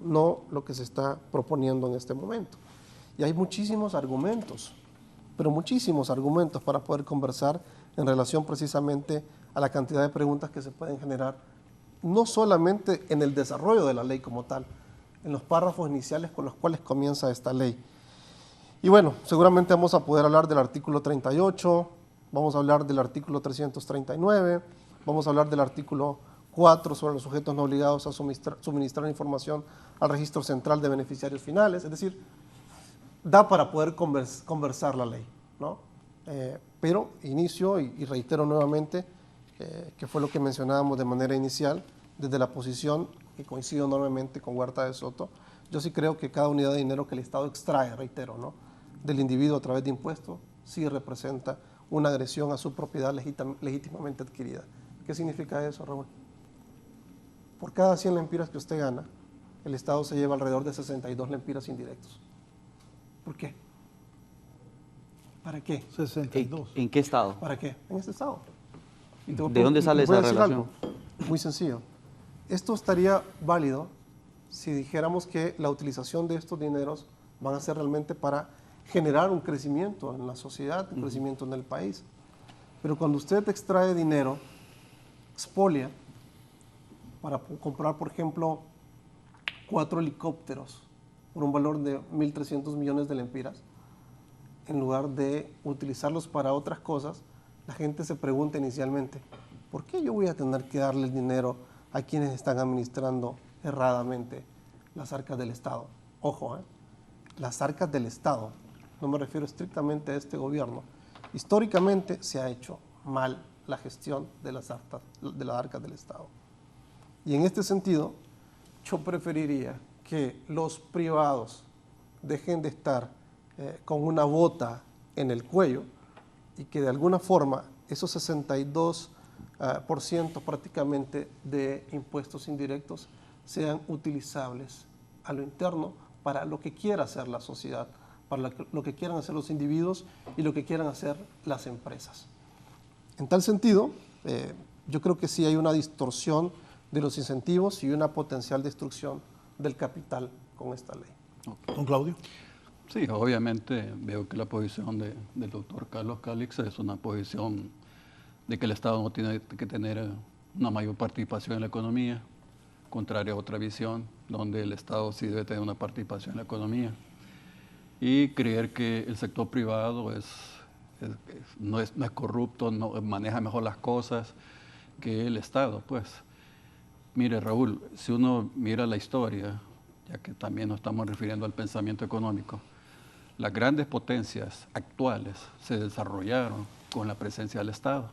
no lo que se está proponiendo en este momento. Y hay muchísimos argumentos, pero muchísimos argumentos para poder conversar en relación precisamente a la cantidad de preguntas que se pueden generar, no solamente en el desarrollo de la ley como tal, en los párrafos iniciales con los cuales comienza esta ley. Y bueno, seguramente vamos a poder hablar del artículo 38, vamos a hablar del artículo 339, vamos a hablar del artículo 4 sobre los sujetos no obligados a suministrar información al registro central de beneficiarios finales, es decir, da para poder conversar la ley, ¿no? Pero inicio y reitero nuevamente que fue lo que mencionábamos de manera inicial, desde la posición, y coincido enormemente con Huerta de Soto, yo sí creo que cada unidad de dinero que el Estado extrae, reitero, ¿no?, del individuo a través de impuestos, sí representa una agresión a su propiedad legítimamente adquirida. ¿Qué significa eso, Raúl? Por cada 100 lempiras que usted gana, el Estado se lleva alrededor de 62 lempiras indirectos. ¿Por qué? ¿Para qué? 62. ¿En qué estado? ¿Para qué? En este estado. ¿De dónde sale esa relación? Algo muy sencillo. Esto estaría válido si dijéramos que la utilización de estos dineros van a ser realmente para generar un crecimiento en la sociedad, un crecimiento en el país. Pero cuando usted extrae dinero, expolia, para comprar, por ejemplo, 4 helicópteros por un valor de 1.300 millones de lempiras, en lugar de utilizarlos para otras cosas, la gente se pregunta inicialmente, ¿por qué yo voy a tener que darle el dinero a quienes están administrando erradamente las arcas del Estado? Ojo, las arcas del Estado, no me refiero estrictamente a este gobierno. Históricamente se ha hecho mal la gestión de las arcas del Estado. Y en este sentido, yo preferiría que los privados dejen de estar con una bota en el cuello y que de alguna forma esos 62% prácticamente de impuestos indirectos sean utilizables a lo interno para lo que quiera hacer la sociedad, para lo que quieran hacer los individuos y lo que quieran hacer las empresas. En tal sentido, yo creo que sí hay una distorsión de los incentivos y una potencial destrucción del capital con esta ley. ¿Don Claudio? Sí, obviamente veo que la posición del doctor Carlos Calix es una posición de que el Estado no tiene que tener una mayor participación en la economía, contraria a otra visión, donde el Estado sí debe tener una participación en la economía, y creer que el sector privado no es corrupto, no maneja mejor las cosas que el Estado. Pues, mire, Raúl, si uno mira la historia, ya que también nos estamos refiriendo al pensamiento económico, las grandes potencias actuales se desarrollaron con la presencia del Estado.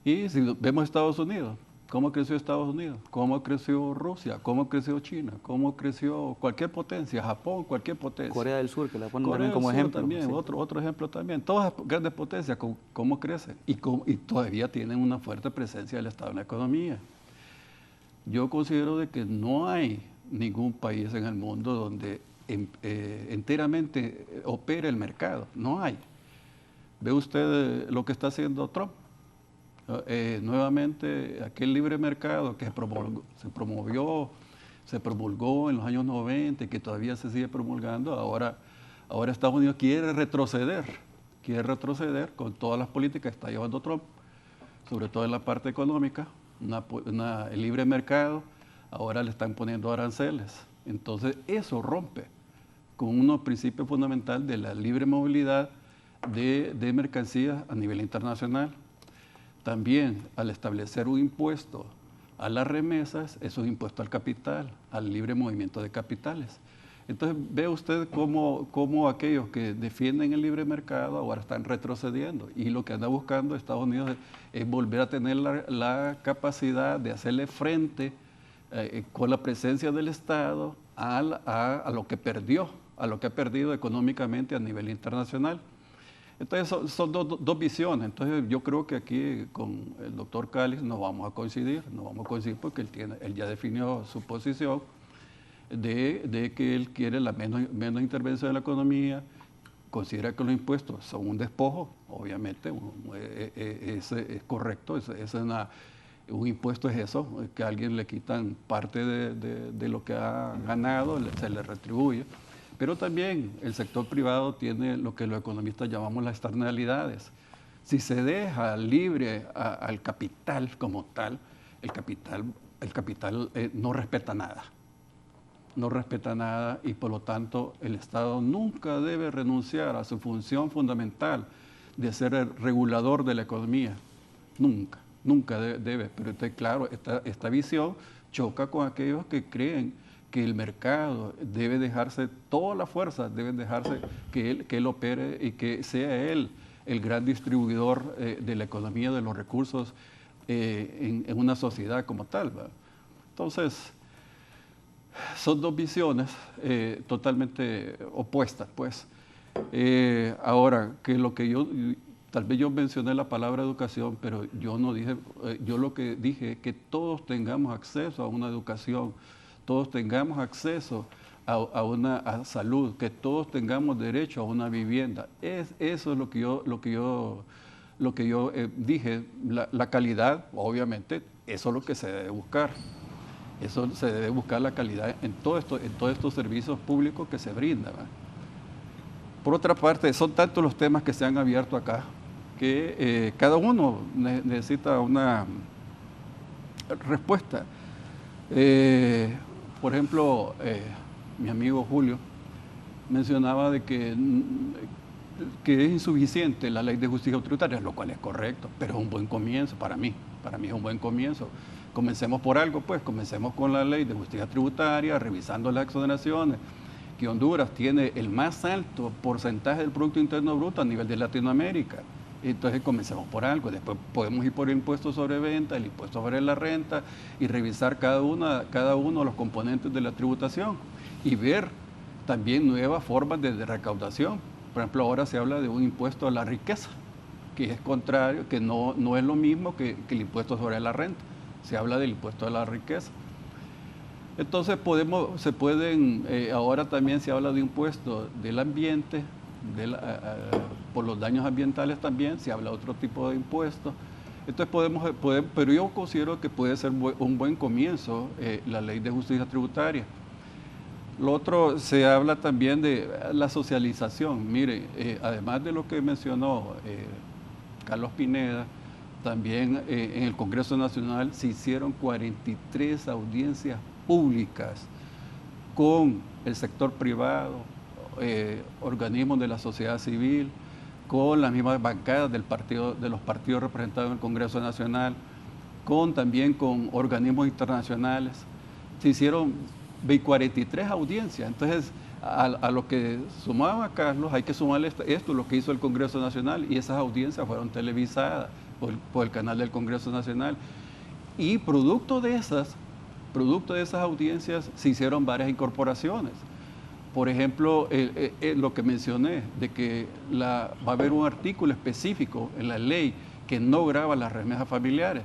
Y si vemos Estados Unidos, ¿cómo creció Estados Unidos? ¿Cómo creció Rusia? ¿Cómo creció China? ¿Cómo creció cualquier potencia? Japón, cualquier potencia. Corea del Sur, que la ponen Corea también como del Sur ejemplo. También, Sí. otro ejemplo también. Todas las grandes potencias, ¿cómo crecen? Y todavía tienen una fuerte presencia del Estado en la economía. Yo considero de que no hay ningún país en el mundo donde enteramente opere el mercado. No hay. ¿Ve usted lo que está haciendo Trump? Nuevamente, aquel libre mercado que se promulgó en los años 90 y que todavía se sigue promulgando, ahora Estados Unidos quiere retroceder con todas las políticas que está llevando Trump, sobre todo en la parte económica, el libre mercado, ahora le están poniendo aranceles. Entonces, eso rompe con unos principios fundamentales de la libre movilidad de mercancías a nivel internacional. También, al establecer un impuesto a las remesas, eso es un impuesto al capital, al libre movimiento de capitales. Entonces, ve usted cómo aquellos que defienden el libre mercado ahora están retrocediendo. Y lo que anda buscando Estados Unidos es volver a tener la capacidad de hacerle frente con la presencia del Estado a lo que perdió, a lo que ha perdido económicamente a nivel internacional. Entonces son dos visiones. Entonces yo creo que aquí con el doctor Calix no vamos a coincidir porque él ya definió su posición de que él quiere la menos intervención en la economía, considera que los impuestos son un despojo, obviamente, es correcto, un impuesto es eso, que a alguien le quitan parte de lo que ha ganado, se le retribuye. Pero también el sector privado tiene lo que los economistas llamamos las externalidades. Si se deja libre al capital como tal, el capital no respeta nada. No respeta nada y por lo tanto el Estado nunca debe renunciar a su función fundamental de ser el regulador de la economía. Nunca debe. Pero claro, esta visión choca con aquellos que creen que el mercado debe dejarse, todas las fuerzas deben dejarse que él opere y que sea él el gran distribuidor de la economía, de los recursos en una sociedad como tal, ¿verdad? Entonces, son dos visiones totalmente opuestas, pues. Ahora, tal vez yo mencioné la palabra educación, pero yo no dije, yo lo que dije es que todos tengamos acceso a una educación, todos tengamos acceso a salud, que todos tengamos derecho a una vivienda. Eso es lo que yo dije. La calidad, obviamente, eso es lo que se debe buscar. Eso se debe buscar la calidad en todos estos servicios públicos que se brindan, ¿verdad? Por otra parte, son tantos los temas que se han abierto acá que cada uno necesita una respuesta. Por ejemplo, mi amigo Julio mencionaba de que es insuficiente la ley de justicia tributaria, lo cual es correcto, pero es un buen comienzo para mí es un buen comienzo. Comencemos por algo, pues, comencemos con la ley de justicia tributaria, revisando las exoneraciones, que Honduras tiene el más alto porcentaje del Producto Interno Bruto a nivel de Latinoamérica. Entonces comencemos por algo, después podemos ir por el impuesto sobre venta, el impuesto sobre la renta y revisar cada uno de los componentes de la tributación y ver también nuevas formas de recaudación. Por ejemplo, ahora se habla de un impuesto a la riqueza, que es contrario, que no es lo mismo que el impuesto sobre la renta. Se habla del impuesto a la riqueza. Entonces ahora también se habla de impuesto del ambiente, por los daños ambientales también, se habla de otro tipo de impuestos. Entonces pero yo considero que puede ser un buen comienzo la ley de justicia tributaria. Lo otro, se habla también de la socialización. Mire, además de lo que mencionó Carlos Pineda, también en el Congreso Nacional se hicieron 43 audiencias públicas con el sector privado, organismos de la sociedad civil, con las mismas bancadas de los partidos representados en el Congreso Nacional, también con organismos internacionales. Se hicieron 43 audiencias. Entonces, a lo que sumaba Carlos, hay que sumarle esto, lo que hizo el Congreso Nacional, y esas audiencias fueron televisadas por el canal del Congreso Nacional. Y producto de esas audiencias se hicieron varias incorporaciones. Por ejemplo, lo que mencioné, de que va a haber un artículo específico en la ley que no grava las remesas familiares.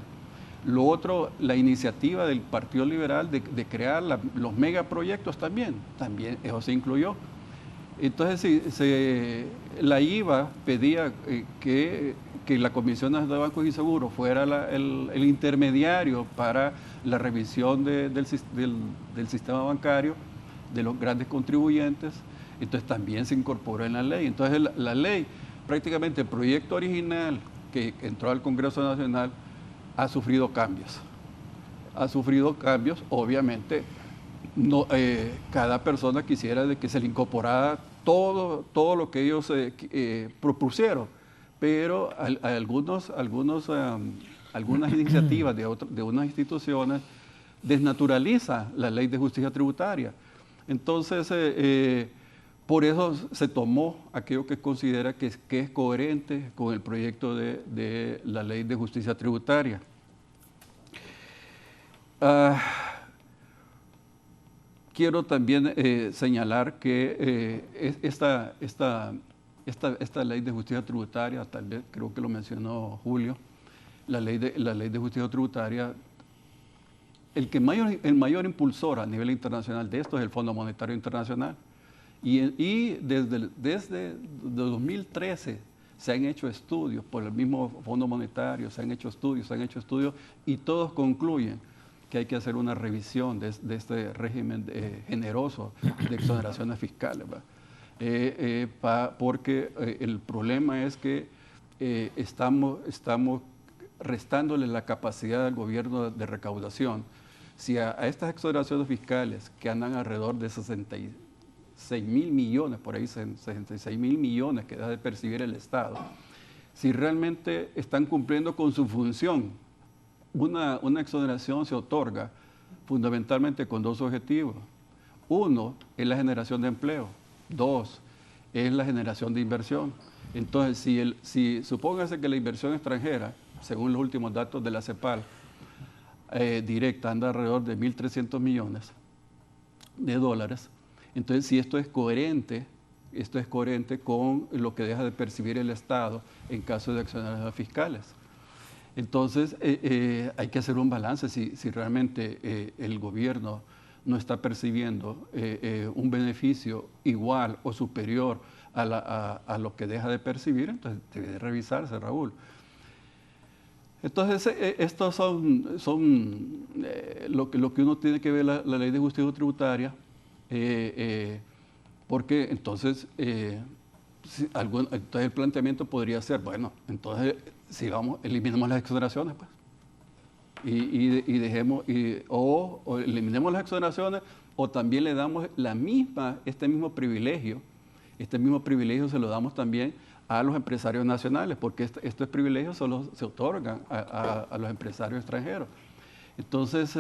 Lo otro, la iniciativa del Partido Liberal de crear los megaproyectos también eso se incluyó. Entonces, la IVA pedía que la Comisión Nacional de Bancos y Seguros fuera el intermediario para la revisión del sistema bancario de los grandes contribuyentes. Entonces también se incorporó en la ley. Entonces la ley, prácticamente el proyecto original que entró al Congreso Nacional, ha sufrido cambios. Obviamente, no, cada persona quisiera de que se le incorporara todo lo que ellos propusieron, pero algunas iniciativas de unas instituciones desnaturalizan la ley de justicia tributaria. Entonces, por eso se tomó aquello que considera que es coherente con el proyecto de la ley de justicia tributaria. Quiero también señalar que esta ley de justicia tributaria, tal vez creo que lo mencionó Julio, la ley de justicia tributaria, el mayor impulsor a nivel internacional de esto es el Fondo Monetario Internacional. Y desde 2013 se han hecho estudios por el mismo Fondo Monetario, se han hecho estudios y todos concluyen que hay que hacer una revisión de este régimen generoso de exoneraciones fiscales. Porque el problema es que estamos restándole la capacidad del gobierno de recaudación. Si a estas exoneraciones fiscales, que andan alrededor de 66.000 millones, por ahí 66.000 millones que da de percibir el Estado, si realmente están cumpliendo con su función, una exoneración se otorga fundamentalmente con dos objetivos. Uno es la generación de empleo. Dos es la generación de inversión. Entonces, si supóngase que la inversión extranjera, según los últimos datos de la CEPAL, directa anda alrededor de 1.300 millones de dólares, entonces si esto es coherente con lo que deja de percibir el Estado en caso de exoneraciones fiscales. Entonces hay que hacer un balance si realmente el gobierno no está percibiendo un beneficio igual o superior a lo que deja de percibir, entonces debe de revisarse, Raúl. Entonces, estos son lo que uno tiene que ver la ley de justicia tributaria, porque entonces, entonces el planteamiento podría ser, bueno, entonces eliminemos las exoneraciones, pues, y dejemos, o eliminemos las exoneraciones, o también le damos este mismo privilegio se lo damos también a los empresarios nacionales, porque estos privilegios solo se otorgan a los empresarios extranjeros. Entonces,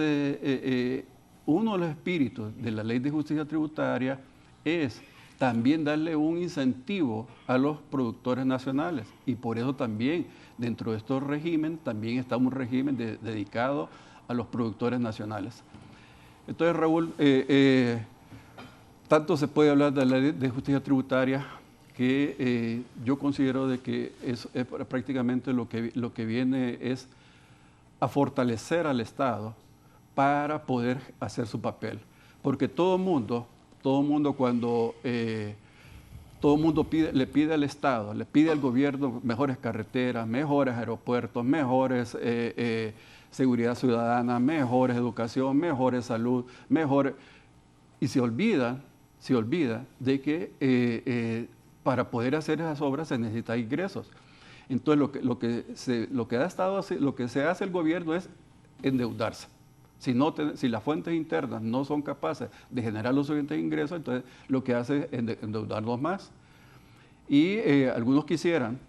uno de los espíritus de la ley de justicia tributaria es también darle un incentivo a los productores nacionales, y por eso también dentro de estos regímenes también está un régimen dedicado a los productores nacionales. Entonces, Raúl, tanto se puede hablar de la ley de justicia tributaria que yo considero de que es prácticamente lo que viene es a fortalecer al Estado para poder hacer su papel. Porque todo el mundo cuando le pide al Estado, le pide al gobierno mejores carreteras, mejores aeropuertos, mejores seguridad ciudadana, mejores educación, mejores salud, mejores... Y se olvida de que para poder hacer esas obras se necesitan ingresos. Entonces lo que se hace el gobierno es endeudarse. Si las fuentes internas no son capaces de generar los suficientes ingresos, entonces lo que hace es endeudarlos más. Y algunos quisieran,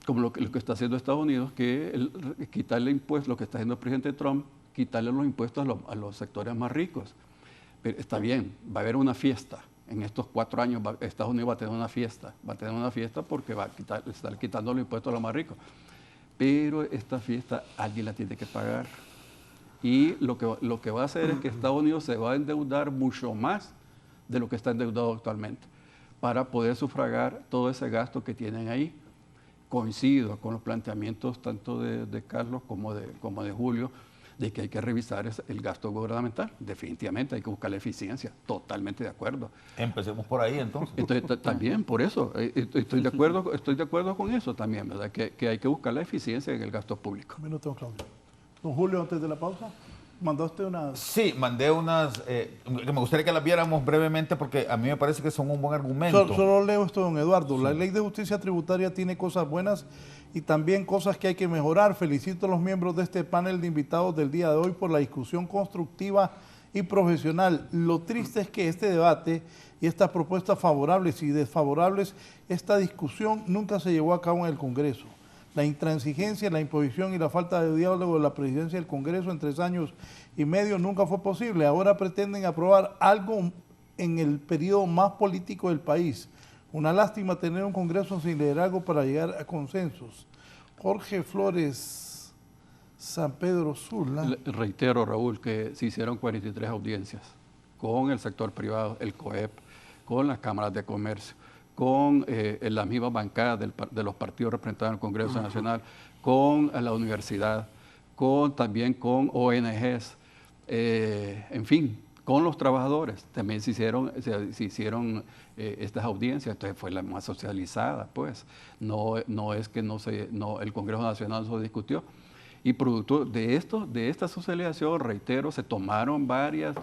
como lo que está haciendo Estados Unidos, que quitarle impuestos, lo que está haciendo el presidente Trump, quitarle los impuestos a los sectores más ricos. Pero está bien, va a haber una fiesta. En estos 4 años Estados Unidos va a tener una fiesta porque va a estar quitando los impuestos a los más ricos. Pero esta fiesta alguien la tiene que pagar. Y lo que va a hacer es que Estados Unidos se va a endeudar mucho más de lo que está endeudado actualmente para poder sufragar todo ese gasto que tienen ahí. Coincido con los planteamientos tanto de Carlos como de Julio, de que hay que revisar el gasto gubernamental. Definitivamente hay que buscar la eficiencia. Totalmente de acuerdo. Empecemos por ahí entonces. Entonces también, por eso, estoy de acuerdo con eso también, ¿verdad? Que hay que buscar la eficiencia en el gasto público. Un minuto, Claudio. Don Julio, antes de la pausa, ¿mandaste unas? Sí, mandé unas, que me gustaría que las viéramos brevemente porque a mí me parece que son un buen argumento. Solo leo esto, don Eduardo. Sí. La ley de justicia tributaria tiene cosas buenas y también cosas que hay que mejorar. Felicito a los miembros de este panel de invitados del día de hoy por la discusión constructiva y profesional. Lo triste es que este debate y estas propuestas favorables y desfavorables, esta discusión nunca se llevó a cabo en el Congreso. La intransigencia, la imposición y la falta de diálogo de la presidencia del Congreso en 3 años y medio nunca fue posible. Ahora pretenden aprobar algo en el periodo más político del país. Una lástima tener un Congreso sin liderazgo para llegar a consensos. Jorge Flores, San Pedro Sula. Reitero, Raúl, que se hicieron 43 audiencias con el sector privado, el COEP, con las cámaras de comercio, con las mismas bancadas de los partidos representados en el Congreso Nacional, con la universidad, también con ONGs, en fin, con los trabajadores. También se hicieron estas audiencias, entonces fue la más socializada, pues. No es que el Congreso Nacional no se discutió. Y producto de esta socialización, reitero, se tomaron varias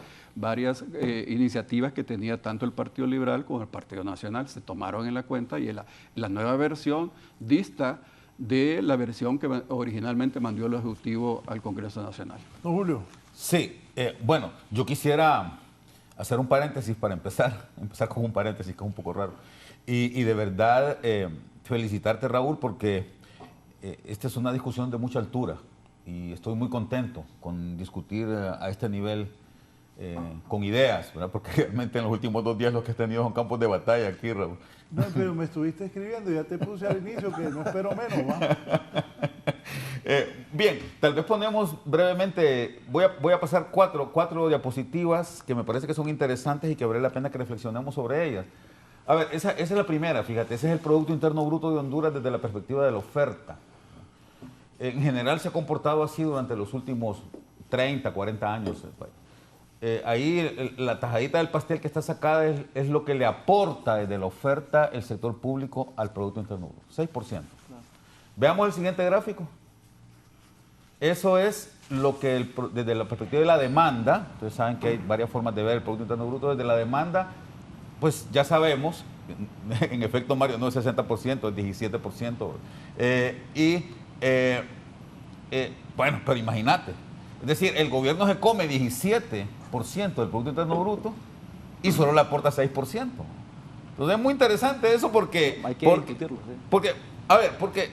iniciativas que tenía tanto el Partido Liberal como el Partido Nacional, se tomaron en la cuenta y la nueva versión dista de la versión que originalmente mandó el Ejecutivo al Congreso Nacional. Don Julio. Sí, bueno, yo quisiera hacer un paréntesis para empezar con un paréntesis que es un poco raro. Y de verdad felicitarte, Raúl, porque esta es una discusión de mucha altura y estoy muy contento con discutir a este nivel con ideas, ¿verdad? Porque realmente en los últimos 2 días los que he tenido son campos de batalla aquí, Raúl. No, pero me estuviste escribiendo y ya te puse al inicio que no espero menos, ¿va? Bien, tal vez ponemos brevemente, voy a pasar cuatro diapositivas que me parece que son interesantes y que vale la pena que reflexionemos sobre ellas. A ver, esa es la primera, fíjate, ese es el Producto Interno Bruto de Honduras desde la perspectiva de la oferta. En general se ha comportado así durante los últimos 30, 40 años. Ahí la tajadita del pastel que está sacada es lo que le aporta desde la oferta el sector público al Producto Interno Bruto, 6%. Veamos el siguiente gráfico. Eso es lo que desde la perspectiva de la demanda, ustedes saben que hay varias formas de ver el Producto Interno Bruto desde la demanda, pues ya sabemos, en efecto Mario no es 60%, es 17%. Bueno, pero imagínate, es decir, el gobierno se come 17% del Producto Interno Bruto y solo le aporta 6%. Entonces es muy interesante eso porque... Hay que discutirlo, sí. Porque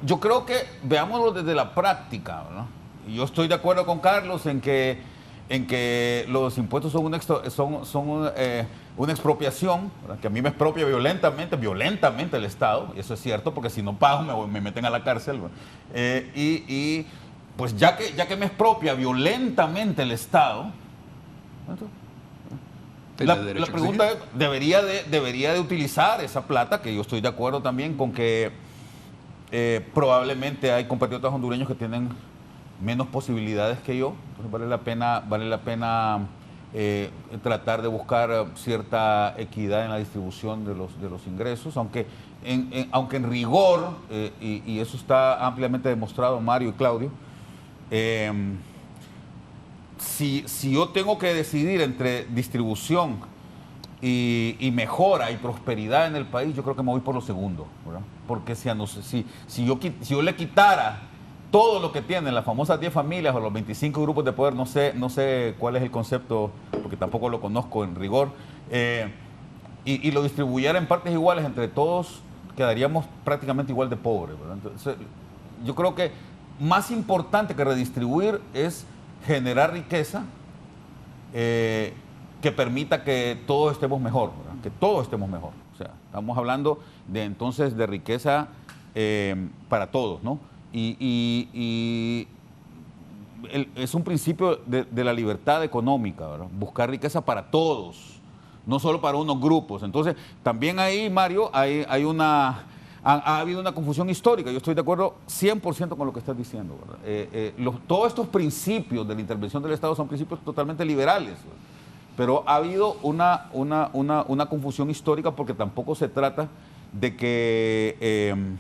yo creo que veámoslo desde la práctica, ¿no? Yo estoy de acuerdo con Carlos en que los impuestos son una expropiación, ¿verdad? Que a mí me expropia violentamente el Estado, y eso es cierto, porque si no pago me meten a la cárcel. Y pues ya que me expropia violentamente el Estado, la pregunta es, debería de utilizar esa plata, que yo estoy de acuerdo también con que probablemente hay compatriotas hondureños que tienen menos posibilidades que yo, entonces vale la pena tratar de buscar cierta equidad en la distribución de los ingresos, aunque en rigor, y eso está ampliamente demostrado, Mario y Claudio, si yo tengo que decidir entre distribución y mejora y prosperidad en el país, yo creo que me voy por lo segundo, ¿verdad? Porque si yo le quitara todo lo que tienen las famosas 10 familias o los 25 grupos de poder, no sé cuál es el concepto, porque tampoco lo conozco en rigor, y lo distribuyera en partes iguales entre todos, quedaríamos prácticamente igual de pobres, ¿verdad? Entonces, yo creo que más importante que redistribuir es generar riqueza que permita que todos estemos mejor, ¿verdad? Que todos estemos mejor. O sea, estamos hablando entonces de riqueza para todos, ¿no? Es un principio de la libertad económica, ¿verdad? Buscar riqueza para todos, no solo para unos grupos. Entonces, también ahí, Mario, ha habido una confusión histórica. Yo estoy de acuerdo 100% con lo que estás diciendo, ¿verdad? Todos estos principios de la intervención del Estado son principios totalmente liberales, ¿verdad? Pero ha habido una confusión histórica porque tampoco se trata de que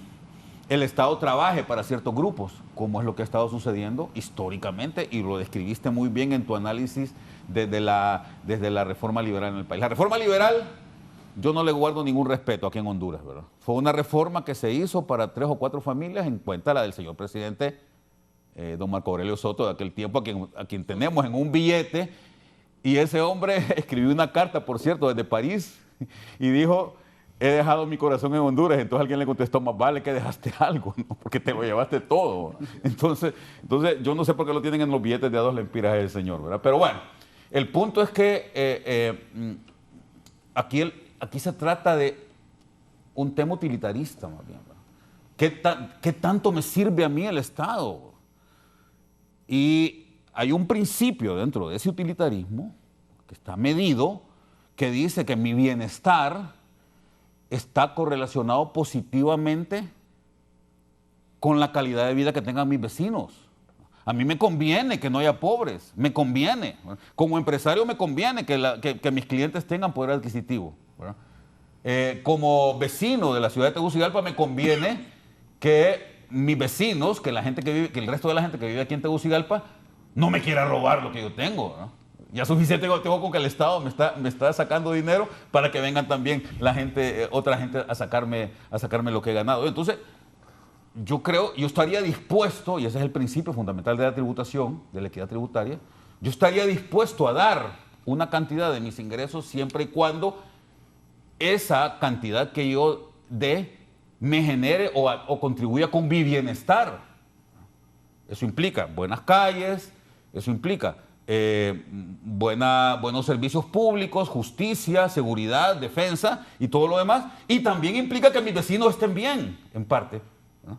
el Estado trabaje para ciertos grupos, como es lo que ha estado sucediendo históricamente, y lo describiste muy bien en tu análisis desde la reforma liberal en el país. La reforma liberal, yo no le guardo ningún respeto aquí en Honduras, ¿verdad? Fue una reforma que se hizo para 3 o 4 familias, en cuenta la del señor presidente don Marco Aurelio Soto de aquel tiempo, a quien tenemos en un billete, y ese hombre escribió una carta, por cierto, desde París, y dijo: he dejado mi corazón en Honduras. Entonces alguien le contestó: más vale que dejaste algo, ¿no? Porque te lo llevaste todo. Entonces yo no sé por qué lo tienen en los billetes de a 2 lempiras del señor, ¿verdad? Pero bueno, el punto es que aquí se trata de un tema utilitarista, más bien, ¿verdad? ¿Qué tanto me sirve a mí el Estado? Y hay un principio dentro de ese utilitarismo que está medido, que dice que mi bienestar está correlacionado positivamente con la calidad de vida que tengan mis vecinos. A mí me conviene que no haya pobres, me conviene. Como empresario me conviene que mis clientes tengan poder adquisitivo, ¿verdad? Como vecino de la ciudad de Tegucigalpa me conviene que mis vecinos, que el resto de la gente que vive aquí en Tegucigalpa no me quiera robar lo que yo tengo, ¿no? Ya suficiente tengo con que el Estado me está sacando dinero para que vengan también otra gente a sacarme lo que he ganado. Entonces, yo estaría dispuesto, y ese es el principio fundamental de la tributación, de la equidad tributaria, yo estaría dispuesto a dar una cantidad de mis ingresos siempre y cuando esa cantidad que yo dé me genere o contribuya con mi bienestar. Eso implica buenas calles, eso implica buenos servicios públicos, justicia, seguridad, defensa y todo lo demás. Y también implica que mis vecinos estén bien, en parte, ¿no?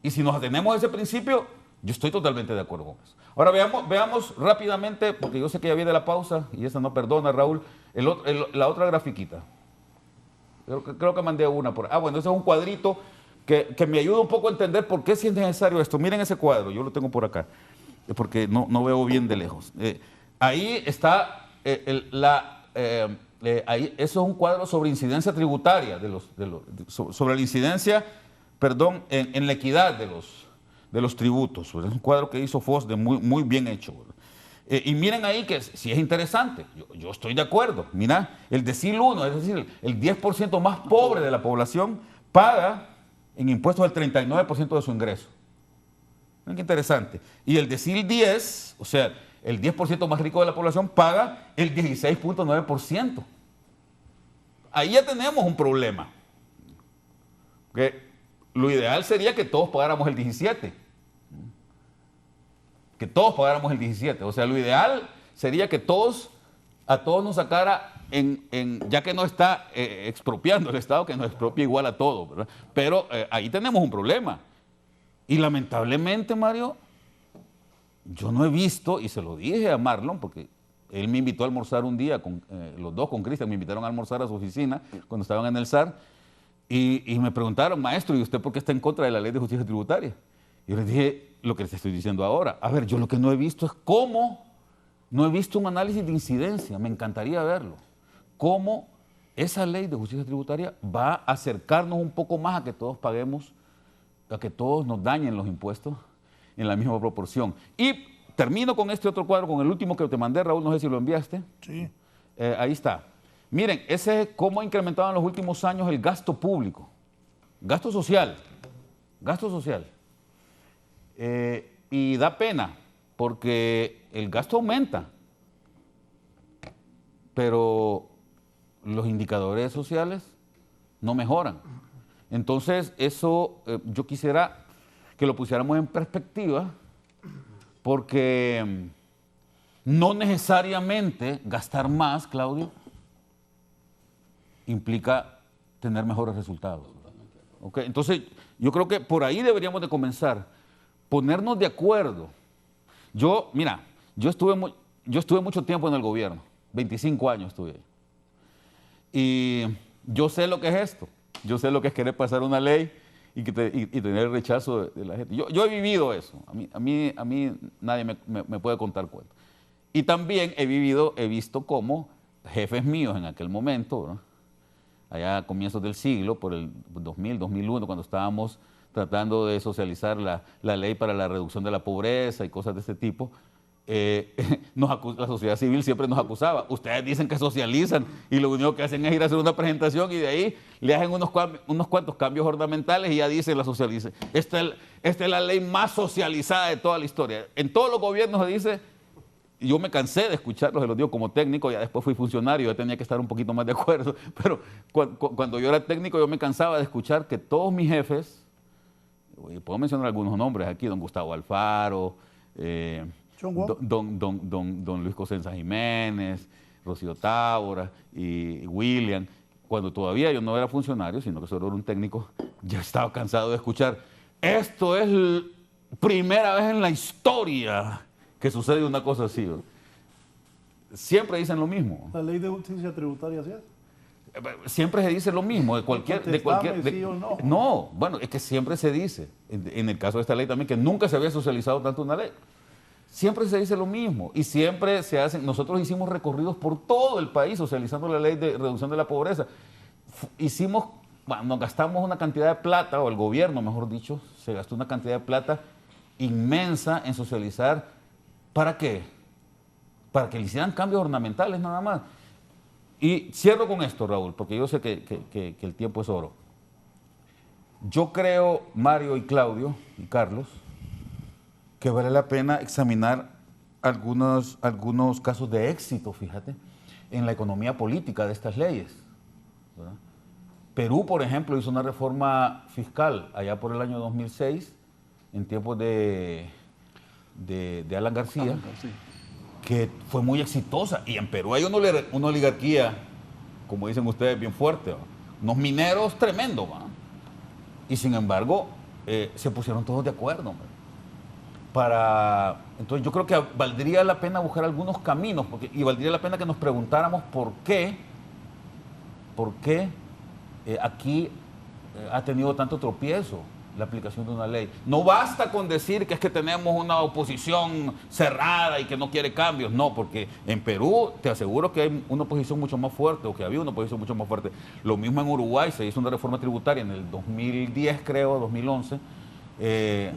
Y si nos atenemos a ese principio, yo estoy totalmente de acuerdo con eso. Ahora veamos rápidamente, porque yo sé que ya viene la pausa y esa no perdona, Raúl, la otra grafiquita. Creo que mandé una por ahí. Bueno, ese es un cuadrito que me ayuda un poco a entender por qué sí es necesario esto. Miren ese cuadro, yo lo tengo por acá, porque no veo bien de lejos. Ahí está, eso es un cuadro sobre incidencia tributaria, sobre la incidencia, perdón, en la equidad de los tributos. Es un cuadro que hizo FOSDE muy bien hecho, ¿verdad? Y miren ahí que sí es interesante, yo estoy de acuerdo. Mira, el decil 1, es decir, el 10% más pobre de la población paga en impuestos el 39% de su ingreso. Miren qué interesante. Y el decil 10, o sea, el 10% más rico de la población paga el 16.9%. Ahí ya tenemos un problema. Porque lo ideal sería que todos pagáramos el 17%. Que todos pagáramos el 17%. O sea, lo ideal sería que a todos nos sacara, ya que no está expropiando el Estado, que nos expropie igual a todos, ¿verdad? Pero ahí tenemos un problema. Y lamentablemente, Mario, yo no he visto, y se lo dije a Marlon, porque él me invitó a almorzar un día, los dos con Cristian me invitaron a almorzar a su oficina cuando estaban en el SAR, y me preguntaron: maestro, ¿y usted por qué está en contra de la ley de justicia tributaria? Y yo les dije lo que les estoy diciendo ahora. A ver, yo lo que no he visto es no he visto un análisis de incidencia, me encantaría verlo. Cómo esa ley de justicia tributaria va a acercarnos un poco más a que todos paguemos, a que todos nos dañen los impuestos en la misma proporción. Y termino con este otro cuadro, con el último que te mandé, Raúl, no sé si lo enviaste. Sí. Ahí está. Miren, ese es cómo ha incrementado en los últimos años el gasto público. Gasto social. Gasto social. Y da pena, porque el gasto aumenta, pero los indicadores sociales no mejoran. Entonces, eso yo quisiera que lo pusiéramos en perspectiva, porque no necesariamente gastar más, Claudio, implica tener mejores resultados. ¿Okay? Entonces, yo creo que por ahí deberíamos de comenzar, ponernos de acuerdo. Mira, yo estuve mucho tiempo en el gobierno, 25 años estuve ahí. Y yo sé lo que es esto, yo sé lo que es querer pasar una ley y tener el rechazo de la gente. Yo he vivido eso, a mí nadie me puede contar cuentos. Y también he visto cómo jefes míos en aquel momento, ¿no?, allá a comienzos del siglo, por el 2000, 2001, cuando estábamos tratando de socializar la ley para la reducción de la pobreza y cosas de este tipo, la sociedad civil siempre nos acusaba. Ustedes dicen que socializan y lo único que hacen es ir a hacer una presentación y de ahí le hacen unos cuantos cambios ornamentales y ya dicen la socializa. Esta es la ley más socializada de toda la historia. En todos los gobiernos se dice. Yo me cansé de escucharlos, se los digo como técnico, ya después fui funcionario, ya tenía que estar un poquito más de acuerdo, pero cuando yo era técnico yo me cansaba de escuchar que todos mis jefes, puedo mencionar algunos nombres aquí, don Gustavo Alfaro, don Luis Cosenza Jiménez, Rocío Tábora y William, cuando todavía yo no era funcionario, sino que solo era un técnico, ya estaba cansado de escuchar, esto es la primera vez en la historia que sucede una cosa así. Siempre dicen lo mismo. La ley de justicia tributaria, ¿sí? Siempre se dice lo mismo, de cualquier... ¿Sí o no? No, bueno, es que siempre se dice, en el caso de esta ley también, que nunca se había socializado tanto una ley. Siempre se dice lo mismo y siempre se hacen... Nosotros hicimos recorridos por todo el país socializando la ley de reducción de la pobreza. Nos gastamos una cantidad de plata, o el gobierno, mejor dicho, se gastó una cantidad de plata inmensa en socializar. ¿Para qué? Para que le hicieran cambios ornamentales nada más. Y cierro con esto, Raúl, porque yo sé que el tiempo es oro. Yo creo, Mario y Claudio y Carlos, que vale la pena examinar algunos casos de éxito, fíjate, en la economía política de estas leyes, ¿verdad? Perú, por ejemplo, hizo una reforma fiscal allá por el año 2006, en tiempos de Alan García, que fue muy exitosa. Y en Perú hay una oligarquía, como dicen ustedes, bien fuerte, ¿va? Unos mineros tremendos, ¿va? Y sin embargo, se pusieron todos de acuerdo, ¿va? Entonces yo creo que valdría la pena buscar algunos caminos, y valdría la pena que nos preguntáramos por qué aquí ha tenido tanto tropiezo la aplicación de una ley. No basta con decir que es que tenemos una oposición cerrada y que no quiere cambios, no, porque en Perú te aseguro que hay una oposición mucho más fuerte, o que había una oposición mucho más fuerte. Lo mismo en Uruguay, se hizo una reforma tributaria en el 2010, creo, 2011,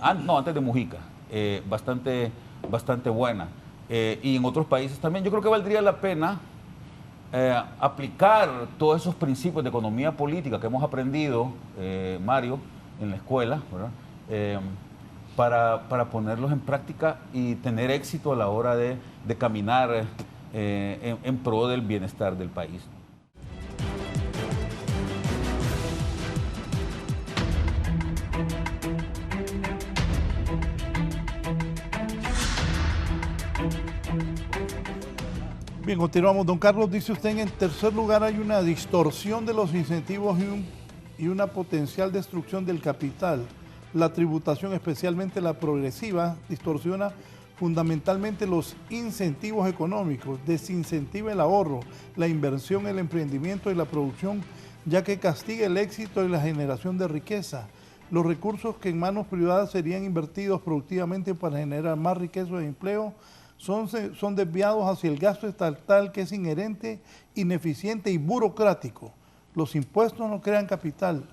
antes de Mujica, bastante buena. Y en otros países también. Yo creo que valdría la pena aplicar todos esos principios de economía política que hemos aprendido, Mario, en la escuela, ¿verdad? Para ponerlos en práctica y tener éxito a la hora de caminar en pro del bienestar del país. Bien, continuamos. Don Carlos, dice usted, en tercer lugar hay una distorsión de los incentivos y una potencial destrucción del capital. La tributación, especialmente la progresiva, distorsiona fundamentalmente los incentivos económicos, desincentiva el ahorro, la inversión, el emprendimiento y la producción, ya que castiga el éxito y la generación de riqueza. Los recursos que en manos privadas serían invertidos productivamente para generar más riqueza e empleo son desviados hacia el gasto estatal, que es inherente, ineficiente y burocrático. Los impuestos no crean capital,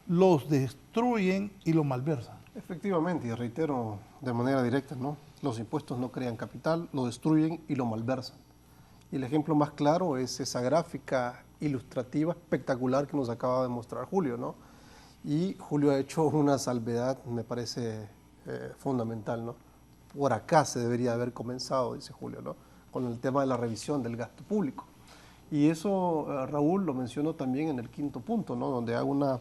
los destruyen y lo malversan. Efectivamente, y reitero de manera directa, ¿no? Los impuestos no crean capital, lo destruyen y lo malversan. Y el ejemplo más claro es esa gráfica ilustrativa espectacular que nos acaba de mostrar Julio, ¿no? Y Julio ha hecho una salvedad, me parece fundamental, ¿no? Por acá se debería haber comenzado, dice Julio, ¿no? Con el tema de la revisión del gasto público. Y eso, Raúl, lo menciono también en el quinto punto, ¿no? Donde hago una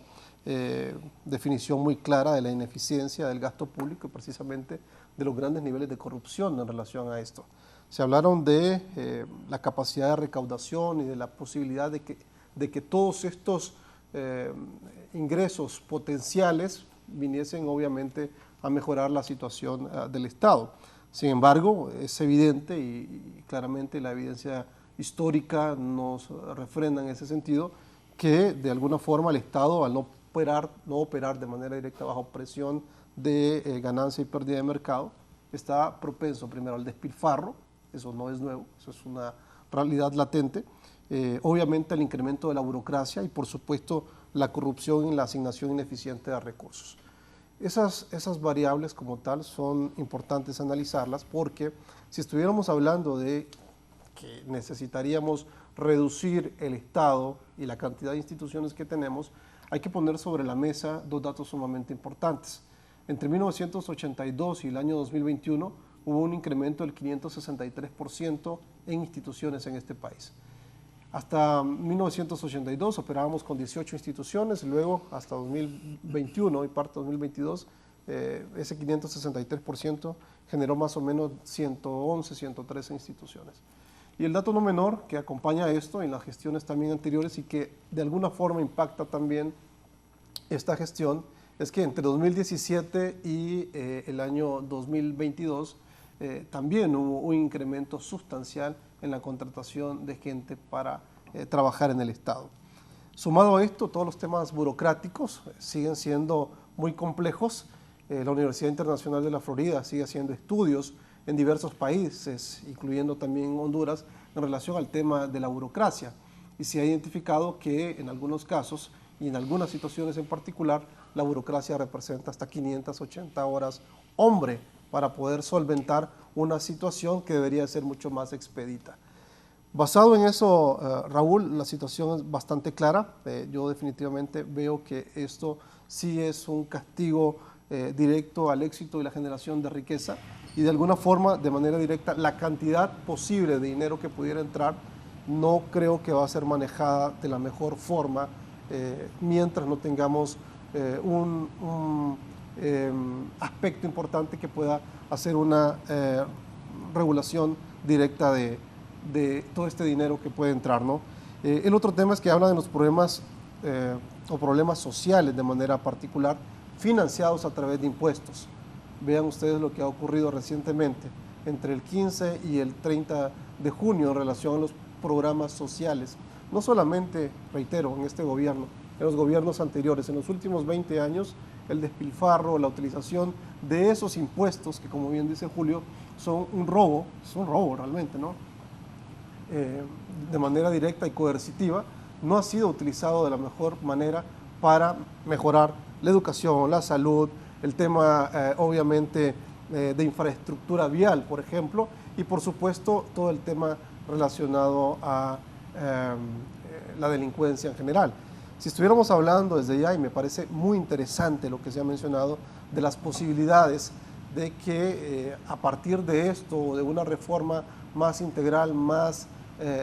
definición muy clara de la ineficiencia del gasto público y precisamente de los grandes niveles de corrupción en relación a esto. Se hablaron de la capacidad de recaudación y de la posibilidad de que todos estos ingresos potenciales viniesen obviamente a mejorar la situación del Estado. Sin embargo, es evidente y claramente la evidencia histórica nos refrenda en ese sentido que de alguna forma el Estado, al no operar de manera directa bajo presión de ganancia y pérdida de mercado, está propenso primero al despilfarro, eso no es nuevo, eso es una realidad latente, obviamente al incremento de la burocracia y por supuesto la corrupción en la asignación ineficiente de recursos. Esas variables como tal son importantes analizarlas porque si estuviéramos hablando de que necesitaríamos reducir el Estado y la cantidad de instituciones que tenemos, hay que poner sobre la mesa dos datos sumamente importantes. Entre 1982 y el año 2021 hubo un incremento del 563% en instituciones en este país. Hasta 1982 operábamos con 18 instituciones, luego hasta 2021 y parte de 2022 ese 563% generó más o menos 111, 113 instituciones. Y el dato no menor que acompaña a esto en las gestiones también anteriores y que de alguna forma impacta también esta gestión es que entre 2017 y el año 2022 también hubo un incremento sustancial en la contratación de gente para trabajar en el Estado. Sumado a esto, todos los temas burocráticos siguen siendo muy complejos. La Universidad Internacional de la Florida sigue haciendo estudios en diversos países, incluyendo también Honduras, en relación al tema de la burocracia. Y se ha identificado que en algunos casos y en algunas situaciones en particular, la burocracia representa hasta 580 horas hombre para poder solventar una situación que debería ser mucho más expedita. Basado en eso, Raúl, la situación es bastante clara. Yo definitivamente veo que esto sí es un castigo directo al éxito y la generación de riqueza y de alguna forma, de manera directa, la cantidad posible de dinero que pudiera entrar no creo que va a ser manejada de la mejor forma mientras no tengamos un aspecto importante que pueda hacer una regulación directa de todo este dinero que puede entrar, ¿no? El otro tema es que habla de los problemas o problemas sociales de manera particular financiados a través de impuestos. Vean ustedes lo que ha ocurrido recientemente entre el 15 y el 30 de junio en relación a los programas sociales. No solamente, reitero, en este gobierno, en los gobiernos anteriores, en los últimos 20 años, el despilfarro, la utilización de esos impuestos, que como bien dice Julio, son un robo realmente, ¿no? De manera directa y coercitiva, no ha sido utilizado de la mejor manera para mejorar la educación, la salud, el tema obviamente de infraestructura vial, por ejemplo, y por supuesto todo el tema relacionado a la delincuencia en general. Si estuviéramos hablando desde ya, y me parece muy interesante lo que se ha mencionado, de las posibilidades de que a partir de esto, de una reforma más integral, más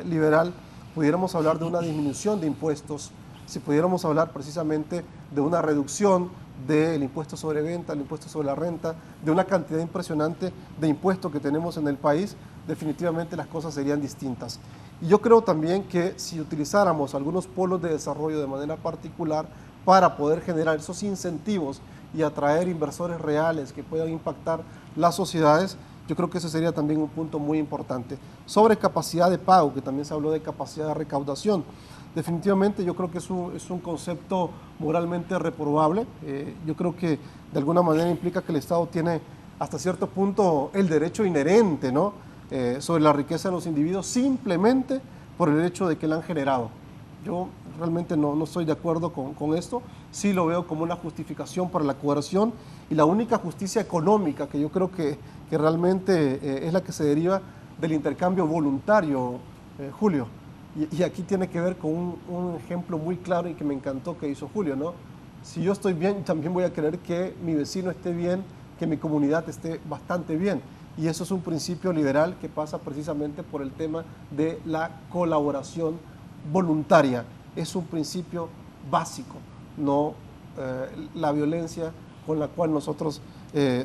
liberal, pudiéramos hablar de una disminución de impuestos, si pudiéramos hablar precisamente de una reducción del impuesto sobre venta, el impuesto sobre la renta, de una cantidad impresionante de impuestos que tenemos en el país, definitivamente las cosas serían distintas. Y yo creo también que si utilizáramos algunos polos de desarrollo de manera particular para poder generar esos incentivos y atraer inversores reales que puedan impactar las sociedades, yo creo que ese sería también un punto muy importante. Sobre capacidad de pago, que también se habló de capacidad de recaudación. Definitivamente yo creo que es un concepto moralmente reprobable. Yo creo que de alguna manera implica que el Estado tiene hasta cierto punto el derecho inherente, ¿no? Sobre la riqueza de los individuos simplemente por el hecho de que la han generado. Yo realmente no estoy de acuerdo con esto. sí lo veo como una justificación para la coerción y la única justicia económica que yo creo que realmente es la que se deriva del intercambio voluntario, Julio. Y aquí tiene que ver con un ejemplo muy claro y que me encantó que hizo Julio, ¿no? Si yo estoy bien, también voy a querer que mi vecino esté bien, que mi comunidad esté bastante bien. Y eso es un principio liberal que pasa precisamente por el tema de la colaboración voluntaria. Es un principio básico, no la violencia con la cual nosotros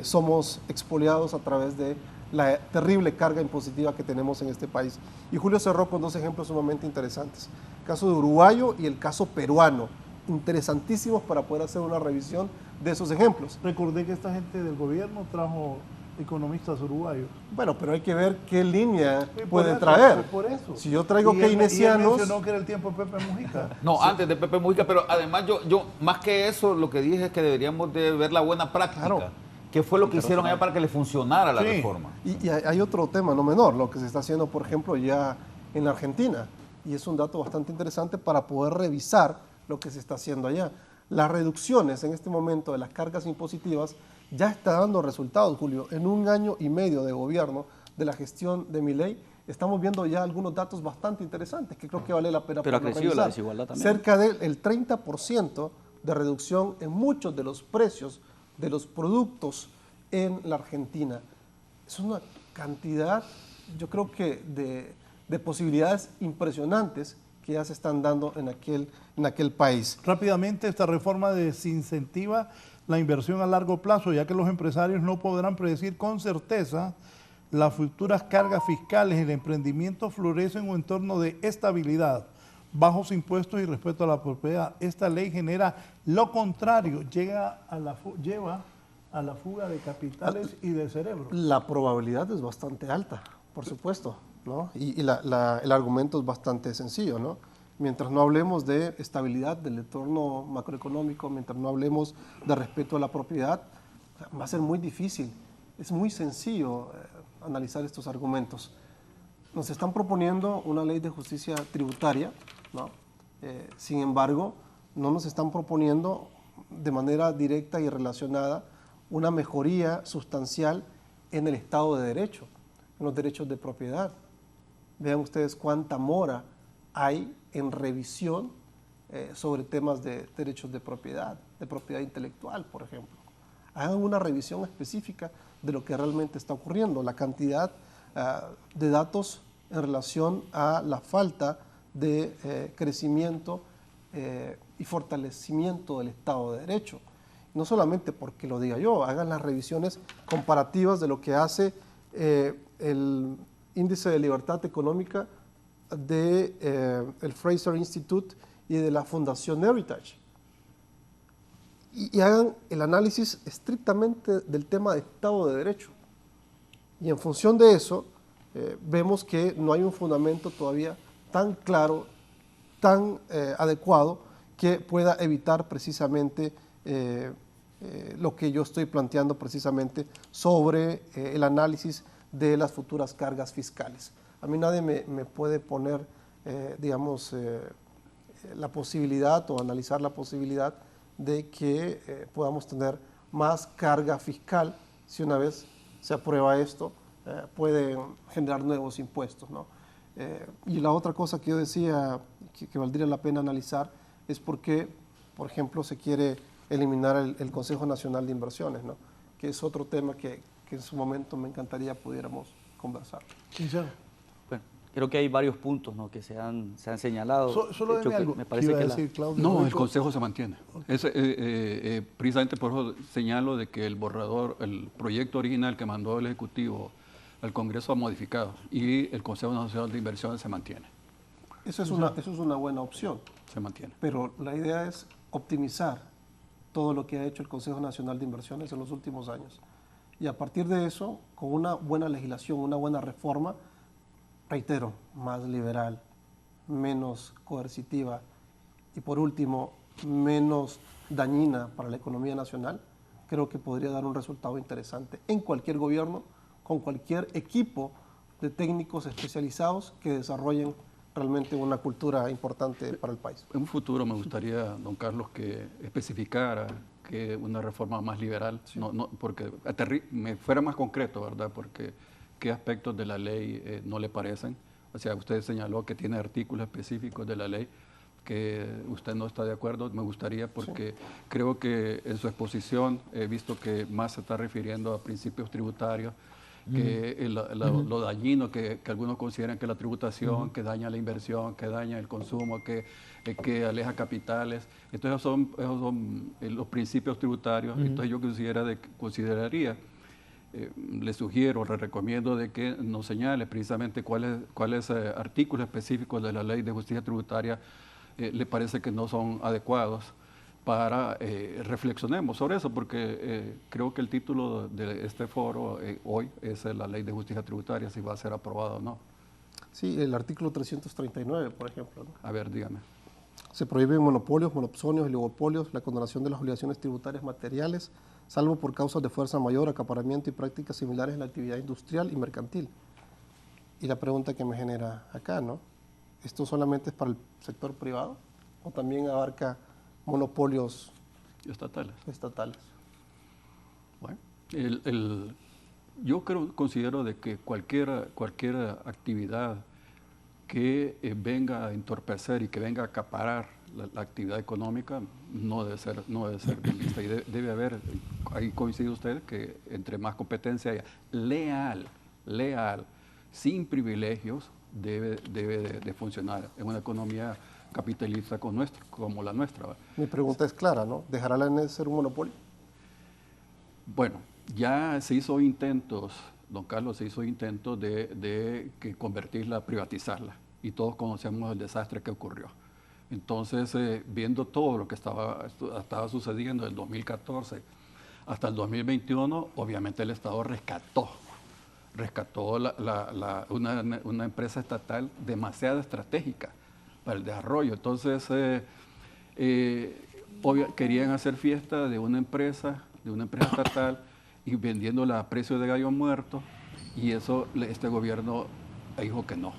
somos expoliados a través de la terrible carga impositiva que tenemos en este país. Y Julio cerró con dos ejemplos sumamente interesantes. El caso de uruguayo y el caso peruano. Interesantísimos para poder hacer una revisión de esos ejemplos. Recordé que esta gente del gobierno trajo economistas uruguayos. Bueno, pero hay que ver qué línea Sí, puede eso, traer. por eso. Si yo traigo Y él keynesianos... mencionó que era el tiempo de Pepe Mujica. No, antes de Pepe Mujica, pero además yo más que eso, lo que dije es que deberíamos de ver la buena práctica. Claro. ¿Qué fue lo que hicieron allá para que le funcionara la Sí. reforma? Y hay otro tema no menor, lo que se está haciendo, por ejemplo, ya en la Argentina. Y es un dato bastante interesante para poder revisar lo que se está haciendo allá. Las reducciones en este momento de las cargas impositivas ya está dando resultados, Julio. En 1 año y medio de gobierno de la gestión de Milei, estamos viendo ya algunos datos bastante interesantes que creo que vale la pena. Pero ha crecido la revisar. desigualdad también. Cerca del 30% de reducción en muchos de los precios de los productos en la Argentina. Es una cantidad, yo creo que de posibilidades impresionantes que ya se están dando en aquel país. Rápidamente, esta reforma desincentiva la inversión a largo plazo, ya que los empresarios no podrán predecir con certeza las futuras cargas fiscales. El emprendimiento florece en un entorno de estabilidad, bajos impuestos y respeto a la propiedad. Esta ley genera lo contrario, lleva a la fuga de capitales y de cerebro. La probabilidad es bastante alta, por supuesto, ¿no? Y el argumento es bastante sencillo, ¿no? Mientras no hablemos de estabilidad del entorno macroeconómico, mientras no hablemos de respeto a la propiedad, va a ser muy difícil. Es muy sencillo analizar estos argumentos. Nos están proponiendo una ley de justicia tributaria, ¿no? Sin embargo, no nos están proponiendo de manera directa y relacionada una mejoría sustancial en el Estado de Derecho, en los derechos de propiedad. Vean ustedes cuánta mora hay en revisión sobre temas de derechos de propiedad intelectual, por ejemplo. Hagan una revisión específica de lo que realmente está ocurriendo, la cantidad de datos en relación a la falta de crecimiento y fortalecimiento del Estado de Derecho. No solamente porque lo diga yo, hagan las revisiones comparativas de lo que hace el Índice de Libertad Económica del Fraser Institute y de la Fundación Heritage. Y hagan el análisis estrictamente del tema de Estado de Derecho. Y en función de eso, vemos que no hay un fundamento todavía tan claro, tan adecuado, que pueda evitar precisamente lo que yo estoy planteando precisamente sobre el análisis de las futuras cargas fiscales. A mí nadie me puede poner, digamos, la posibilidad o analizar la posibilidad de que podamos tener más carga fiscal si una vez se aprueba esto, pueden generar nuevos impuestos, ¿no? Y la otra cosa que yo decía que valdría la pena analizar es por qué, por ejemplo, se quiere eliminar el Consejo Nacional de Inversiones, ¿no? Que es otro tema que en su momento me encantaría pudiéramos conversar. Sincero. Bueno, creo que hay varios puntos, ¿no?, que se han señalado. Solo De hecho, dime que algo. me parece ¿Qué iba que a la- decir, Claudio? No, el Rico? Consejo se mantiene. Precisamente por eso señalo de que el borrador, el proyecto original que mandó el Ejecutivo al Congreso ha modificado y el Consejo Nacional de Inversiones se mantiene. Eso es una buena opción, Se mantiene. pero la idea es optimizar todo lo que ha hecho el Consejo Nacional de Inversiones en los últimos años. Y a partir de eso, con una buena legislación, una buena reforma, reitero, más liberal, menos coercitiva y por último, menos dañina para la economía nacional, creo que podría dar un resultado interesante en cualquier gobierno, con cualquier equipo de técnicos especializados que desarrollen realmente una cultura importante para el país. En un futuro me gustaría, don Carlos, que especificara que una reforma más liberal, porque me fuera más concreto, ¿verdad? Porque qué aspectos de la ley no le parecen. O sea, usted señaló que tiene artículos específicos de la ley que usted no está de acuerdo. Me gustaría, porque creo que en su exposición he visto que más se está refiriendo a principios tributarios, que lo dañino que algunos consideran que la tributación, que daña la inversión, que daña el consumo, que aleja capitales. Entonces esos son los principios tributarios. Entonces yo consideraría, le sugiero, le recomiendo de que nos señale precisamente cuáles artículos específicos de la Ley de Justicia Tributaria le parece que no son adecuados, para reflexionemos sobre eso, porque creo que el título de este foro hoy es la Ley de Justicia Tributaria, si va a ser aprobado o no. Sí, el artículo 339, por ejemplo, ¿no? A ver, dígame. Se prohíben monopolios, monopsonios, oligopolios, la condonación de las obligaciones tributarias materiales, salvo por causas de fuerza mayor, acaparamiento y prácticas similares en la actividad industrial y mercantil. Y la pregunta que me genera acá, ¿no? ¿Esto solamente es para el sector privado o también abarca monopolios estatales? Bueno, yo considero de que cualquier actividad que venga a entorpecer y que venga a acaparar la actividad económica no debe ser bien vista. Y debe haber, ahí coincide usted, que entre más competencia haya, leal, sin privilegios, debe de funcionar en una economía capitalista como la nuestra. Mi pregunta es clara, ¿no? ¿Dejará la ANES ser un monopolio? Bueno, ya se hizo intentos, don Carlos, de que convertirla, privatizarla, y todos conocemos el desastre que ocurrió. Entonces, viendo todo lo que estaba sucediendo del 2014 hasta el 2021, obviamente el Estado rescató una empresa estatal demasiado estratégica para el desarrollo. Entonces, querían hacer fiesta de una empresa estatal y vendiéndola a precio de gallo muerto, y eso este gobierno dijo que no.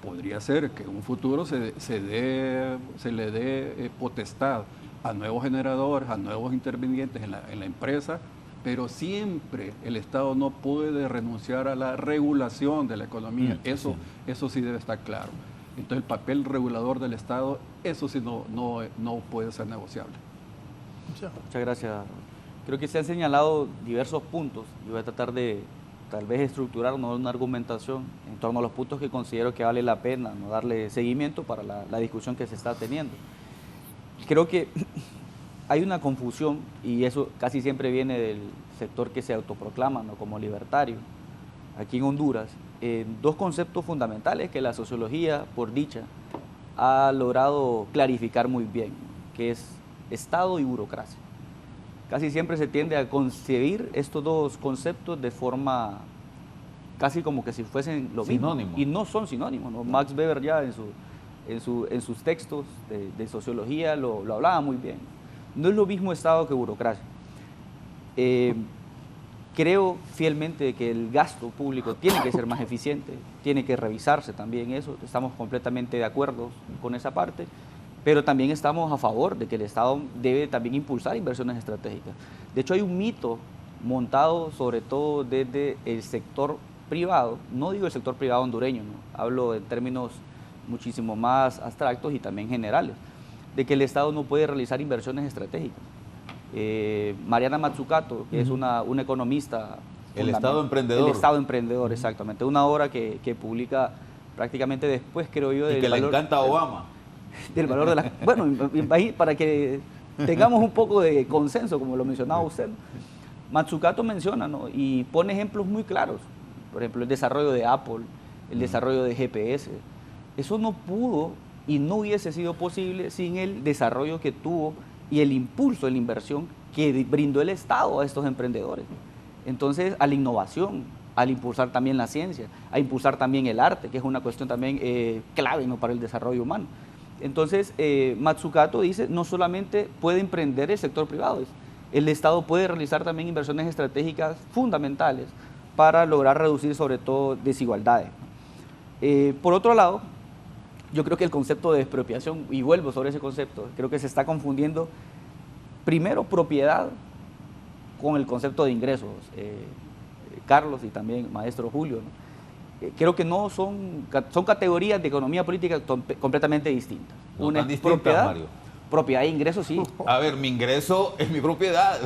Podría ser que en un futuro se le dé potestad a nuevos generadores, a nuevos intervinientes en la empresa, pero siempre el Estado no puede renunciar a la regulación de la economía. Eso sí debe estar claro. Entonces el papel regulador del Estado, eso sí no puede ser negociable. Muchas gracias. Creo que se han señalado diversos puntos. Yo voy a tratar de tal vez estructurar una argumentación en torno a los puntos que considero que vale la pena no darle seguimiento para la discusión que se está teniendo. Creo que hay una confusión, y eso casi siempre viene del sector que se autoproclama, ¿no?, como libertario, aquí en Honduras, dos conceptos fundamentales que la sociología, por dicha, ha logrado clarificar muy bien, que es Estado y burocracia. Casi siempre se tiende a concebir estos dos conceptos de forma casi como que si fuesen lo mismo, y no son sinónimos, ¿no? Max Weber ya en sus textos de sociología lo hablaba muy bien. No es lo mismo Estado que burocracia. Creo fielmente que el gasto público tiene que ser más eficiente, tiene que revisarse también eso, estamos completamente de acuerdo con esa parte, pero también estamos a favor de que el Estado debe también impulsar inversiones estratégicas. De hecho, hay un mito montado sobre todo desde el sector privado, no digo el sector privado hondureño, ¿no?, hablo en términos muchísimo más abstractos y también generales, de que el Estado no puede realizar inversiones estratégicas. Mariana Mazzucato, que es una economista. El Estado Emprendedor. El Estado Emprendedor, exactamente. Una obra que publica prácticamente después, creo yo, del que le encanta a Obama. Del valor de la... Bueno, para que tengamos un poco de consenso, como lo mencionaba usted, Mazzucato menciona, ¿no?, y pone ejemplos muy claros. Por ejemplo, el desarrollo de Apple, el desarrollo de GPS. Eso no pudo y no hubiese sido posible sin el desarrollo que tuvo y el impulso de la inversión que brindó el Estado a estos emprendedores. Entonces, a la innovación, al impulsar también la ciencia, a impulsar también el arte, que es una cuestión también clave, ¿no?, para el desarrollo humano. Entonces, Mazzucato dice, no solamente puede emprender el sector privado, el Estado puede realizar también inversiones estratégicas fundamentales para lograr reducir sobre todo desigualdades. Por otro lado, yo creo que el concepto de expropiación, y vuelvo sobre ese concepto, creo que se está confundiendo primero propiedad con el concepto de ingresos, Carlos y también maestro Julio, ¿no? Creo que no son categorías de economía política completamente distintas. No Una tan es distintas, propiedad, Mario. propiedad e ingresos, sí. A ver, mi ingreso es mi propiedad.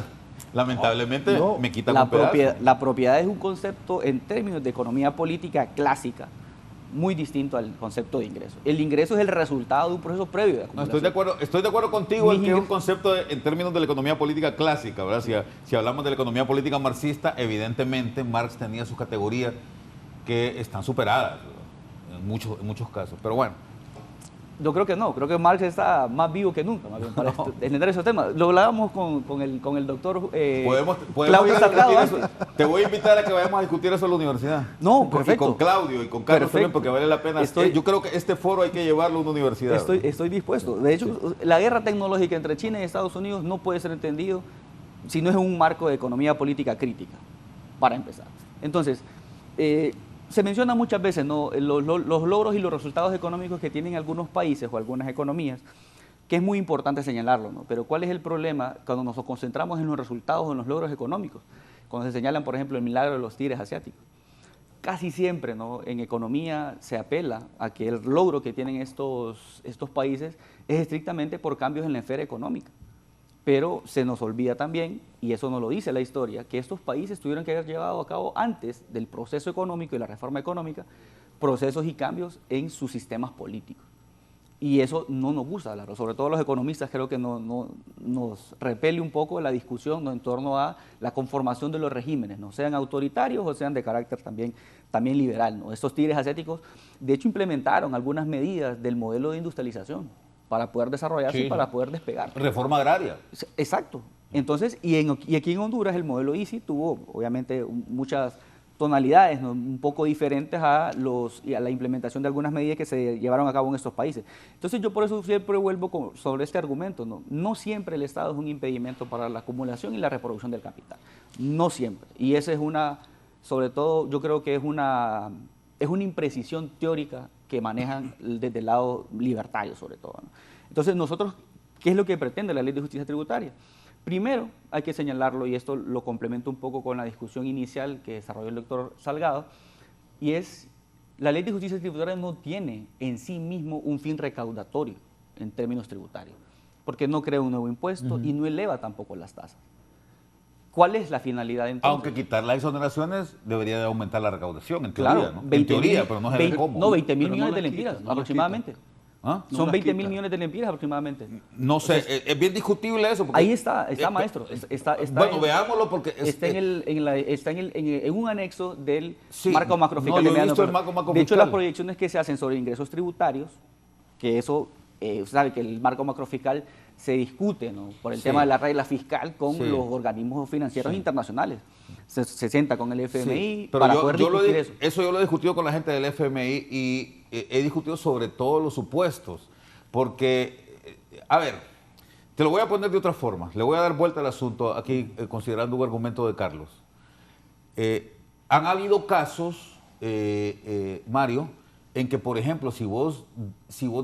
Lamentablemente No, me quitan La un pedazo. propiedad es un concepto en términos de economía política clásica muy distinto al concepto de ingreso. El ingreso es el resultado de un proceso previo de No, acumulación. estoy de acuerdo contigo en Mis que es un ingresos- concepto en términos de la economía política clásica, ¿verdad? Si hablamos de la economía política marxista, evidentemente Marx tenía sus categorías que están superadas, ¿verdad? En muchos casos. Pero bueno, Yo creo que no, creo que Marx está más vivo que nunca, más bien, para entender esos temas. Lo hablábamos con el doctor podemos Claudio ir a Salgado discutir antes. eso. Te voy a invitar a que vayamos a discutir eso en la universidad. No, Y perfecto. con Claudio y con Carlos también, Perfecto. porque vale la pena. Yo creo que este foro hay que llevarlo a una universidad. Estoy dispuesto. De hecho, la guerra tecnológica entre China y Estados Unidos no puede ser entendido si no es en un marco de economía política crítica, para empezar. Entonces, se menciona muchas veces, ¿no?, los logros y los resultados económicos que tienen algunos países o algunas economías, que es muy importante señalarlo, ¿no? Pero ¿cuál es el problema cuando nos concentramos en los resultados o en los logros económicos? Cuando se señalan, por ejemplo, el milagro de los tigres asiáticos. Casi siempre, ¿no?, en economía se apela a que el logro que tienen estos países es estrictamente por cambios en la esfera económica. Pero se nos olvida también, y eso nos lo dice la historia, que estos países tuvieron que haber llevado a cabo antes del proceso económico y la reforma económica, procesos y cambios en sus sistemas políticos. Y eso no nos gusta hablar, sobre todo los economistas creo que nos repele un poco la discusión, ¿no?, en torno a la conformación de los regímenes, ¿no?, sean autoritarios o sean de carácter también liberal, ¿no? Estos tigres asiáticos, de hecho, implementaron algunas medidas del modelo de industrialización para poder desarrollarse y para poder despegar. Reforma agraria. Exacto. Entonces, y aquí en Honduras el modelo ICI tuvo obviamente muchas tonalidades, ¿no?, un poco diferentes a la implementación de algunas medidas que se llevaron a cabo en estos países. Entonces yo por eso siempre vuelvo sobre este argumento, ¿no? No siempre el Estado es un impedimento para la acumulación y la reproducción del capital. No siempre. Y esa es sobre todo yo creo que es una imprecisión teórica que manejan desde el lado libertario sobre todo, ¿no? Entonces nosotros, ¿qué es lo que pretende la Ley de Justicia Tributaria? Primero, hay que señalarlo, y esto lo complemento un poco con la discusión inicial que desarrolló el doctor Salgado, y es, la Ley de Justicia Tributaria no tiene en sí mismo un fin recaudatorio en términos tributarios, porque no crea un nuevo impuesto y no eleva tampoco las tasas. ¿Cuál es la finalidad entonces? Aunque quitar las exoneraciones debería de aumentar la recaudación, en Claro, teoría, ¿no? En teoría, pero no se ve cómo. No, 20 mil Pero no millones de las lempiras, quita, no las aproximadamente. ¿Ah? No Son las 20 mil quita. millones de lempiras aproximadamente. No sé, es bien discutible eso. Porque, Ahí está maestro. Está bueno, veámoslo porque... está en un anexo del Sí, marco macrofiscal. no, yo he de visto el mediano marco plazo. macrofiscal. De hecho, las proyecciones que se hacen sobre ingresos tributarios, que eso, sabe que el marco macrofiscal se discute, ¿no?, por el Sí. tema de la regla fiscal con Sí. los organismos financieros internacionales. Se sienta con el FMI Sí, pero para yo poder lo discutir eso. yo lo he discutido con la gente del FMI y he discutido sobre todos los supuestos, porque, a ver, te lo voy a poner de otra forma, le voy a dar vuelta al asunto aquí considerando un argumento de Carlos. Han habido casos, Mario, en que, por ejemplo, si vos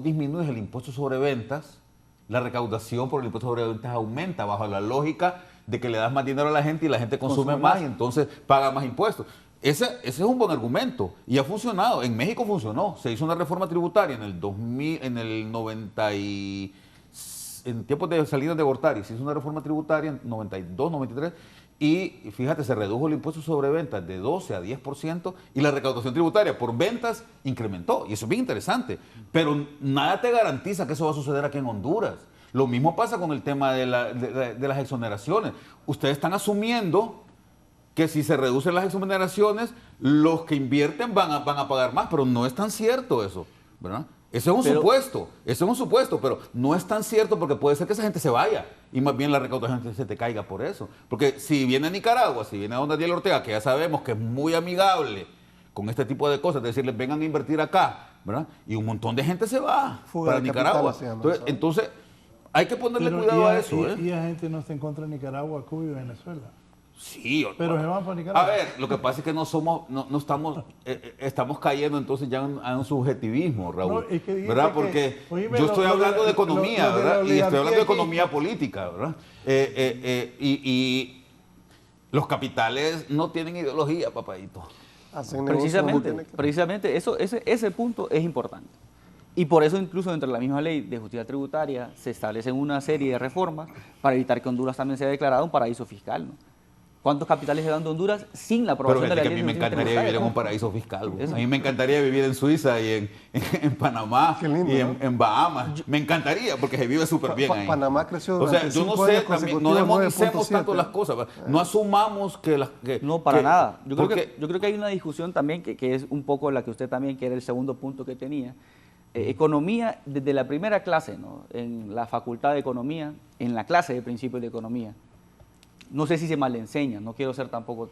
disminuyes el impuesto sobre ventas, la recaudación por el impuesto sobre ventas aumenta bajo la lógica de que le das más dinero a la gente y la gente consume más y entonces paga más impuestos. Ese es un buen argumento y ha funcionado. En México funcionó. Se hizo una reforma tributaria en el 2000, en el 90 en tiempos de Salinas de Gortari, se hizo una reforma tributaria en 92, 93 y fíjate, se redujo el impuesto sobre ventas de 12 a 10% y la recaudación tributaria por ventas incrementó. Y eso es bien interesante. Pero nada te garantiza que eso va a suceder aquí en Honduras. Lo mismo pasa con el tema de las exoneraciones. Ustedes están asumiendo que si se reducen las exoneraciones, los que invierten van a pagar más, pero no es tan cierto eso, ¿verdad? Ese es un supuesto, pero no es tan cierto porque puede ser que esa gente se vaya y más bien la recaudación se te caiga por eso. Porque si viene a Nicaragua, si viene a don Daniel Ortega, que ya sabemos que es muy amigable con este tipo de cosas, decirles vengan a invertir acá, ¿verdad? Y un montón de gente se va Fuga para de Nicaragua. capitales se llama eso. Entonces, hay que ponerle Pero cuidado a eso. y la gente no está en contra de Nicaragua, Cuba y Venezuela. Sí, Pero se van a panicar. a ver, lo que pasa es que no estamos, estamos cayendo entonces ya en un subjetivismo, Raúl, No, es que ¿verdad? que, Porque oíme, yo estoy hablando de economía, lo de la ¿verdad? Y estoy hablando de oligarquía economía política, ¿verdad? Y los capitales no tienen ideología, papadito. Hacen negocio como tiene que- Precisamente ese punto es importante. Y por eso incluso dentro de la misma ley de justicia tributaria se establecen una serie de reformas para evitar que Honduras también sea declarado un paraíso fiscal, ¿no? ¿Cuántos capitales se dan de Honduras sin la Pero aprobación de la fíjate que ley a mí me de justicia encantaría vivir en tributaria? un paraíso fiscal. Güey. Eso. A mí me encantaría vivir en Suiza y en Panamá Qué lindo, y ¿no? en Bahamas. Me encantaría porque se vive súper bien ahí. Panamá creció O sea, durante yo no 5 sé, años también, no consecutivos, demonicemos 9.7. tanto las cosas. ¿verdad? No asumamos que las... Que, No, para que- nada. Yo porque- creo que hay una discusión también que es un poco la que usted también, que era el segundo punto que tenía. Economía, desde la primera clase, ¿no? En la facultad de economía, en la clase de principios de economía, no sé si se mal enseña, no quiero ser tampoco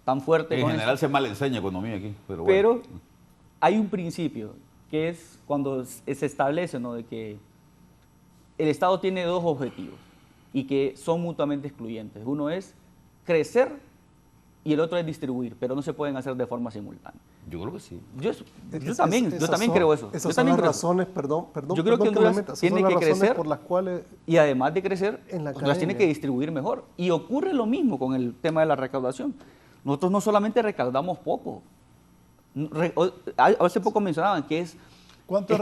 tan fuerte En con general eso, se mal enseña economía aquí, pero bueno. pero hay un principio que es cuando se establece, ¿no? De que el Estado tiene dos objetivos y que son mutuamente excluyentes. Uno es crecer y el otro es distribuir, pero no se pueden hacer de forma simultánea. Yo creo que sí. Yo Esas también son- creo eso. Esas Yo son también las creo eso. razones, perdón, Yo creo que me Honduras meta, esas tiene son las que razones crecer por las cuales y además de crecer, En la Honduras tiene academia. que distribuir mejor. Y ocurre lo mismo con el tema de la recaudación. Nosotros no solamente recaudamos poco. Hace poco mencionaban que es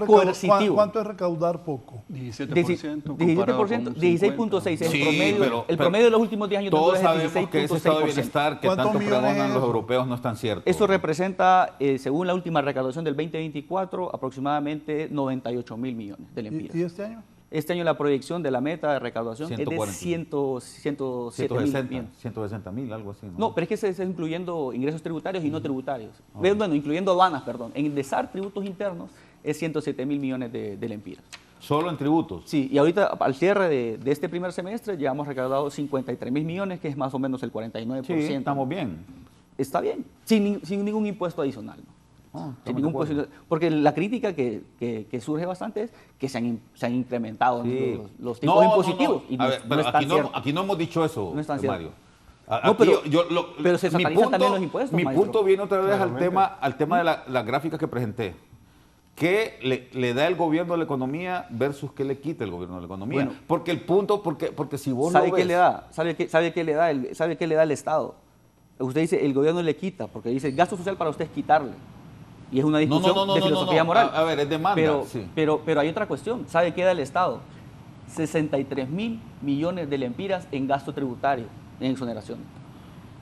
coercitivo. ¿Cuánto es recaudar poco? 17% comparado con 17%, 16.6 es Sí, el pero promedio de los últimos 10 años de Todos Honduras es sabemos que ese estado de 16.6%. bienestar que ¿Cuántos tanto millones pregonan es los eso? europeos no es tan cierto. Eso representa, según la última recaudación del 2024, aproximadamente 98 mil millones de lempiras. ¿Y este año? Este año la proyección de la meta de recaudación 140. es de 107 mil 160.000, algo así. No, pero es que se está incluyendo ingresos tributarios y no tributarios. Bueno, incluyendo aduanas, perdón. En el DESAR, tributos internos, es 107 mil millones de lempiras. Solo en tributos. Sí, y ahorita al cierre de este primer semestre ya hemos recaudado 53 mil millones, que es más o menos el 49%. Sí, estamos bien. Está bien, sin ningún impuesto adicional, ¿no? Estamos Sin de ningún acuerdo. impuesto, porque la crítica que surge bastante es que se han incrementado Sí. los tipos impositivos. No. Y A ver, no pero es tan cierto. aquí no hemos dicho eso, No es tan cierto. Mario. No, Aquí pero- pero se mi satanizan también los impuestos, Mi maestro. punto viene otra vez Claramente. al tema de las gráficas que presenté. ¿Qué le da el gobierno a la economía versus qué le quita el gobierno a la economía? Bueno. Porque el punto, porque si vos ¿Sabe lo qué ves... le da? ¿Sabe qué le da? ¿Sabe qué le da el Estado? Usted dice, el gobierno le quita, porque dice, el gasto social para usted es quitarle. Y es una No, discusión de filosofía moral. A ver, es demanda. Pero, sí. pero hay otra cuestión. ¿Sabe qué da el Estado? 63 mil millones de lempiras en gasto tributario, en exoneración.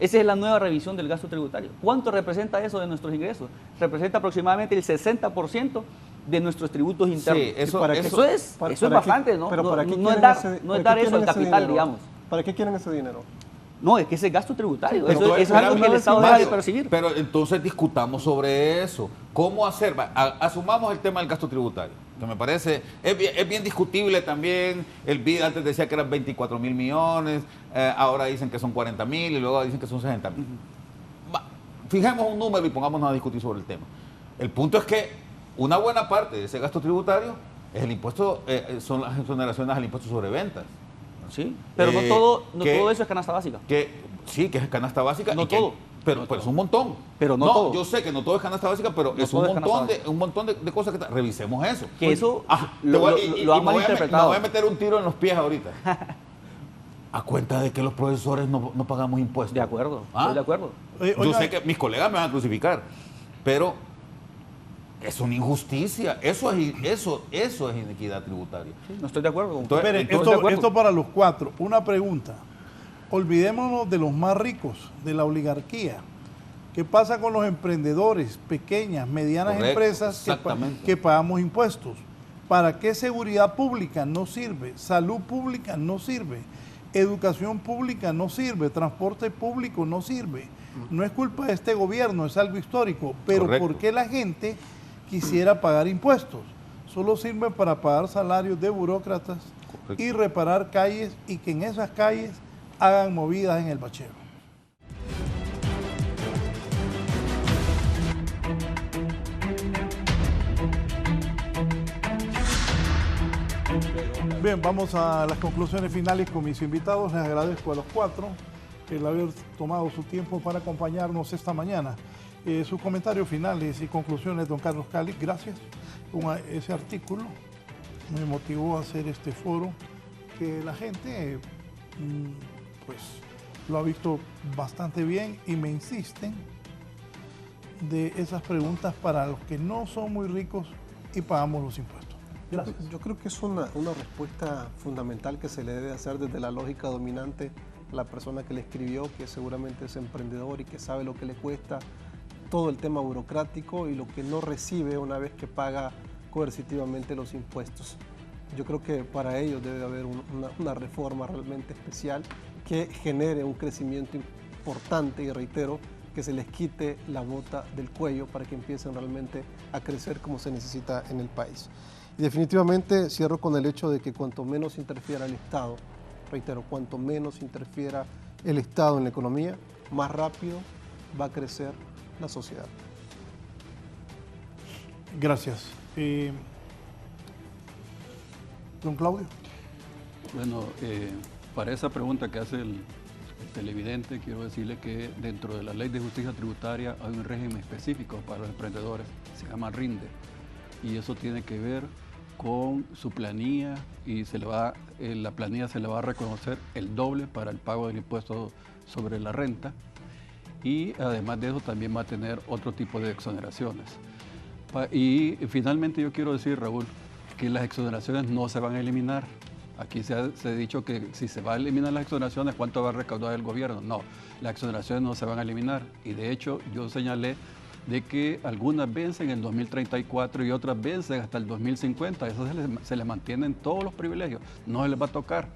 Esa es la nueva revisión del gasto tributario. ¿Cuánto representa eso de nuestros ingresos? Representa aproximadamente el 60% de nuestros tributos internos. Sí, eso- ¿para qué- Eso es para qué- bastante, ¿no? Pero ¿para qué No es quieren dar, ese- no es para dar qué eso al quieren ese capital, dinero? digamos. ¿Para qué quieren ese dinero? No, es que ese es gasto tributario. Pero Eso es espérame, algo que el Estado deja de Mario, percibir. Pero entonces discutamos sobre eso. ¿Cómo hacer? Asumamos el tema del gasto tributario, que me parece, es bien discutible también. El BID antes decía que eran 24 mil millones, ahora dicen que son 40 mil y luego dicen que son 60 mil. Fijemos un número y pongámonos a discutir sobre el tema. El punto es que una buena parte de ese gasto tributario es el impuesto, son las exoneraciones al impuesto sobre ventas. Sí, pero no que- todo eso es canasta básica. Sí, que es canasta básica. No y que- todo. pero es un montón. Pero no todo. Yo sé que no todo es canasta básica, pero No es todo es un canasta montón, básica. un montón de cosas que... Revisemos eso. Que eso Te lo voy- han me voy a malinterpretado. me voy a meter un tiro en los pies ahorita. A cuenta de que los profesores no pagamos impuestos. De acuerdo, ¿Ah? estoy de acuerdo. Oye, Yo oiga, sé que mis colegas me van a crucificar, pero es una injusticia. Eso es inequidad tributaria. No estoy de acuerdo. con- Entonces- espere, Entonces, de acuerdo. esto para los cuatro. Una pregunta. Olvidémonos de los más ricos, de la oligarquía. ¿Qué pasa con los emprendedores, pequeñas, medianas Correcto, empresas exactamente. que pagamos impuestos? ¿Para qué seguridad pública no sirve? Salud pública no sirve. Educación pública no sirve. Transporte público no sirve. No es culpa de este gobierno, es algo histórico. Pero Correcto. ¿por qué la gente quisiera pagar impuestos? Solo sirve para pagar salarios de burócratas Correcto. y reparar calles y que en esas calles hagan movidas en el bacheo. Bien, vamos a las conclusiones finales con mis invitados. Les agradezco a los cuatro el haber tomado su tiempo para acompañarnos esta mañana. Sus comentarios finales y conclusiones, don Carlos Cali, gracias. Ese artículo me motivó a hacer este foro, que la gente pues lo ha visto bastante bien y me insisten de esas preguntas para los que no son muy ricos y pagamos los impuestos. Gracias. Yo creo que es una respuesta fundamental que se le debe hacer desde la lógica dominante a la persona que le escribió, que seguramente es emprendedor y que sabe lo que le cuesta todo el tema burocrático y lo que no recibe una vez que paga coercitivamente los impuestos. Yo creo que para ellos debe haber una reforma realmente especial que genere un crecimiento importante y reitero, que se les quite la bota del cuello para que empiecen realmente a crecer como se necesita en el país. Y definitivamente cierro con el hecho de que cuanto menos interfiera el Estado, reitero, cuanto menos interfiera el Estado en la economía, más rápido va a crecer la sociedad. Gracias. Don Claudio. Bueno, para esa pregunta que hace el televidente, quiero decirle que dentro de la Ley de Justicia Tributaria hay un régimen específico para los emprendedores, se llama RINDE, y eso tiene que ver con su planilla y la planilla se le va a reconocer el doble para el pago del impuesto sobre la renta, y además de eso también va a tener otro tipo de exoneraciones. Y finalmente yo quiero decir, Raúl, que las exoneraciones no se van a eliminar. Aquí se ha dicho que si se va a eliminar las exoneraciones, ¿cuánto va a recaudar el gobierno? No, las exoneraciones no se van a eliminar. Y de hecho, yo señalé de que algunas vencen en el 2034 y otras vencen hasta el 2050. Eso se les mantienen todos los privilegios, no se les va a tocar.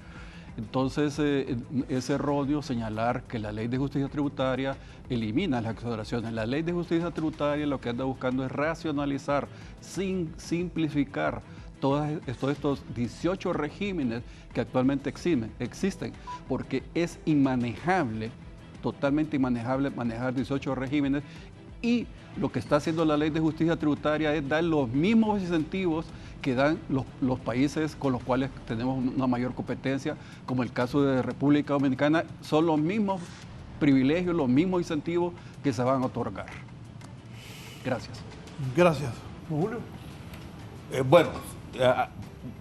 Entonces, es erróneo señalar que la Ley de Justicia Tributaria elimina las exoneraciones. La Ley de Justicia Tributaria lo que anda buscando es racionalizar, simplificar todos estos 18 regímenes que actualmente existen, porque es inmanejable, totalmente inmanejable manejar 18 regímenes, y lo que está haciendo la Ley de Justicia Tributaria es dar los mismos incentivos que dan los países con los cuales tenemos una mayor competencia, como el caso de República Dominicana. Son los mismos privilegios, los mismos incentivos que se van a otorgar. Gracias. Gracias. Julio. Bueno,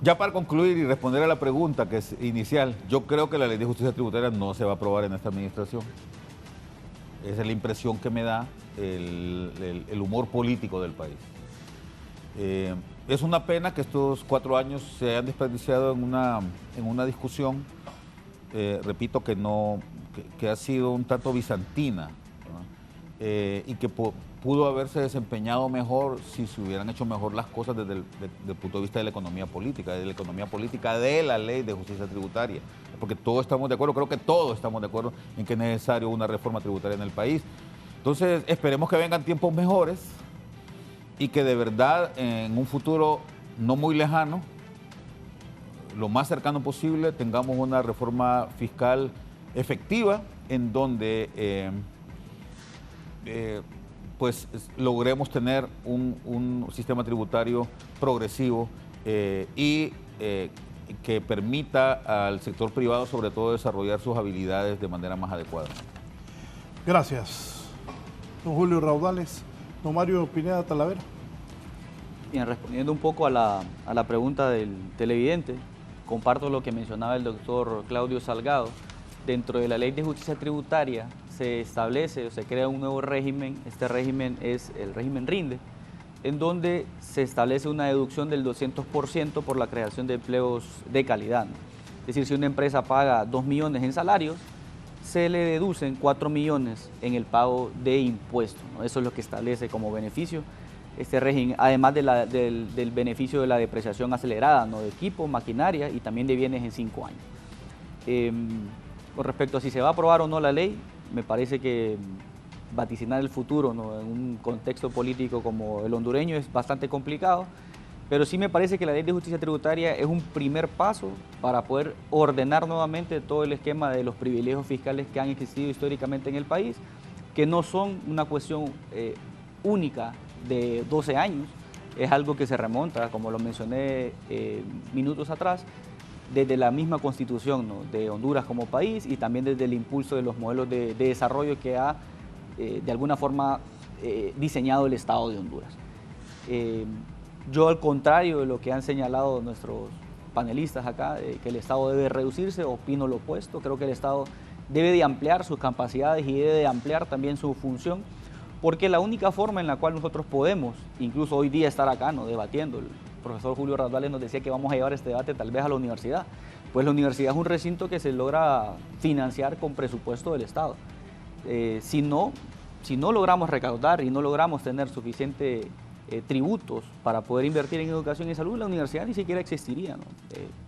ya para concluir y responder a la pregunta que es inicial, yo creo que la Ley de Justicia Tributaria no se va a aprobar en esta administración. Esa es la impresión que me da el humor político del país. Es una pena que estos 4 años se hayan desperdiciado en una discusión, repito, que ha sido un tanto bizantina, ¿no? Y que pudo haberse desempeñado mejor si se hubieran hecho mejor las cosas desde el punto de vista de la economía política, de la Ley de Justicia Tributaria, porque todos estamos de acuerdo, creo que todos estamos de acuerdo en que es necesario una reforma tributaria en el país. Entonces, esperemos que vengan tiempos mejores y que de verdad en un futuro no muy lejano, lo más cercano posible, tengamos una reforma fiscal efectiva en donde pues logremos tener un sistema tributario progresivo y que permita al sector privado sobre todo desarrollar sus habilidades de manera más adecuada. Gracias. Don Julio Raudales. Don Mario Pineda Talavera. Bien, respondiendo un poco a la pregunta del televidente, comparto lo que mencionaba el doctor Claudio Salgado. Dentro de la Ley de Justicia Tributaria se establece o se crea un nuevo régimen. Este régimen es el régimen RINDE, en donde se establece una deducción del 200% por la creación de empleos de calidad, ¿no? Es decir, si una empresa paga 2 millones en salarios, se le deducen 4 millones en el pago de impuestos, ¿no? Eso es lo que establece como beneficio este régimen, además del beneficio de la depreciación acelerada, ¿no? De equipo, maquinaria y también de bienes en 5 años. Con respecto a si se va a aprobar o no la ley, me parece que vaticinar el futuro, ¿no? En un contexto político como el hondureño es bastante complicado, pero sí me parece que la Ley de Justicia Tributaria es un primer paso para poder ordenar nuevamente todo el esquema de los privilegios fiscales que han existido históricamente en el país, que no son una cuestión única de 12 años, es algo que se remonta, como lo mencioné minutos atrás, desde la misma constitución, ¿no?, de Honduras como país y también desde el impulso de los modelos de desarrollo que ha de alguna forma diseñado el Estado de Honduras. Yo, al contrario de lo que han señalado nuestros panelistas acá, que el Estado debe reducirse, opino lo opuesto. Creo que el Estado debe de ampliar sus capacidades y debe de ampliar también su función, porque la única forma en la cual nosotros podemos, incluso hoy día, estar acá, ¿no?, debatiendo, el profesor Julio Rasbales nos decía que vamos a llevar este debate tal vez a la universidad, pues la universidad es un recinto que se logra financiar con presupuesto del Estado. Si no logramos recaudar y no logramos tener suficiente tributos para poder invertir en educación y salud, la universidad ni siquiera existiría, ¿no?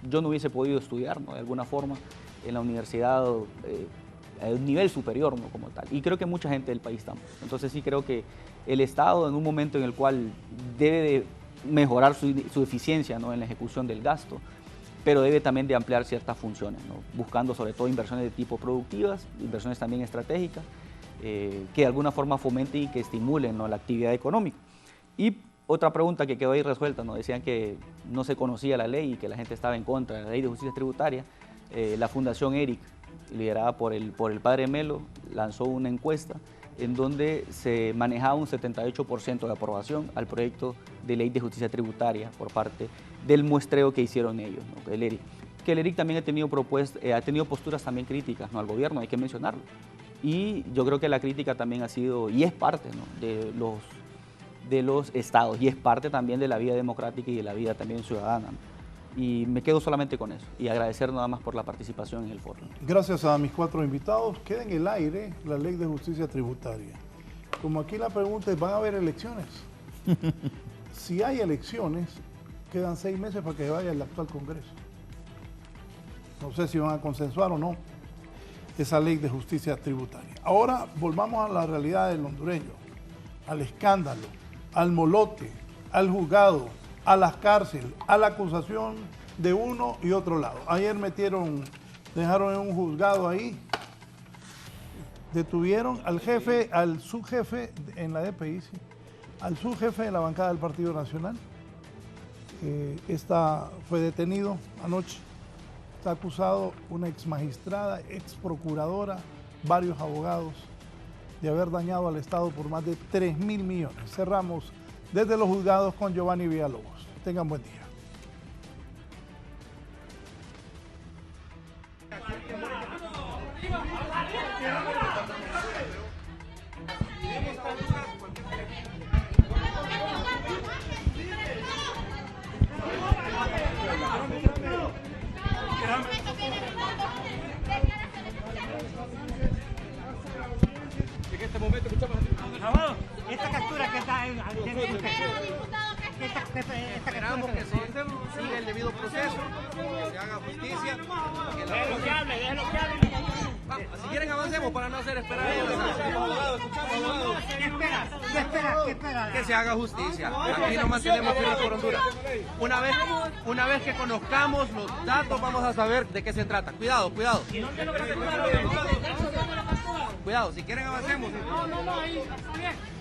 Yo no hubiese podido estudiar, ¿no?, de alguna forma en la universidad a un nivel superior, ¿no?, como tal. Y creo que mucha gente del país tampoco. Entonces sí creo que el Estado, en un momento en el cual debe de mejorar su eficiencia, ¿no?, en la ejecución del gasto, pero debe también de ampliar ciertas funciones, ¿no?, buscando sobre todo inversiones de tipo productivas, inversiones también estratégicas, que de alguna forma fomenten y que estimulen, ¿no?, la actividad económica. Y otra pregunta que quedó ahí resuelta, ¿no?, decían que no se conocía la ley y que la gente estaba en contra de la ley de justicia tributaria. La Fundación ERIC, liderada por el padre Melo, lanzó una encuesta en donde se manejaba un 78% de aprobación al proyecto de ley de justicia tributaria por parte del muestreo que hicieron ellos, ¿no?, el ERIC. Que el ERIC también ha tenido posturas también críticas, ¿no?, al gobierno, hay que mencionarlo. Y yo creo que la crítica también ha sido, y es parte, ¿no?, de los estados, y es parte también de la vida democrática y de la vida también ciudadana, ¿no? Y me quedo solamente con eso, y agradecer nada más por la participación en el foro. Gracias a mis 4 invitados. Queda en el aire la ley de justicia tributaria. Como aquí la pregunta es, ¿van a haber elecciones? Si hay elecciones, quedan 6 meses para que vaya el actual Congreso. No sé si van a consensuar o no esa ley de justicia tributaria. Ahora volvamos a la realidad del hondureño, al escándalo, al molote, al juzgado, a las cárceles, a la acusación de uno y otro lado. Ayer dejaron en un juzgado ahí, detuvieron al jefe, al subjefe en la DPI, sí, al subjefe de la bancada del Partido Nacional. Fue detenido anoche. Está acusado una ex magistrada, ex procuradora, varios abogados, de haber dañado al Estado por más de 3.000 millones. Cerramos desde los juzgados con Giovanni Villalobos. Tengan buen día. En este momento escuchamos esta captura que está en esperamos que se siga el debido proceso, que se haga justicia. Déjelo que hable. Si quieren avancemos para no hacer esperar. ¿Qué espera? Que se haga justicia. Aquí nos mantenemos firmes por Honduras. Una vez que conozcamos los datos, vamos a saber de qué se trata. Cuidado. Cuidado, si quieren avancemos. No, ahí está bien.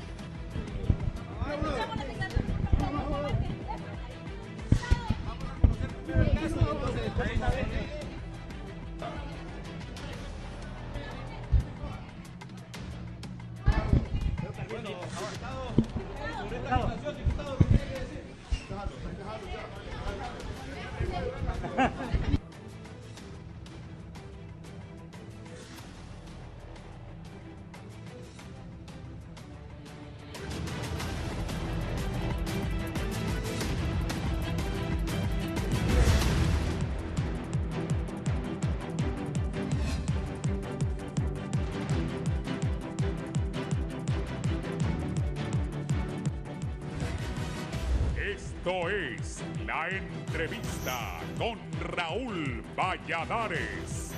Esto es La Entrevista con Raúl Valladares.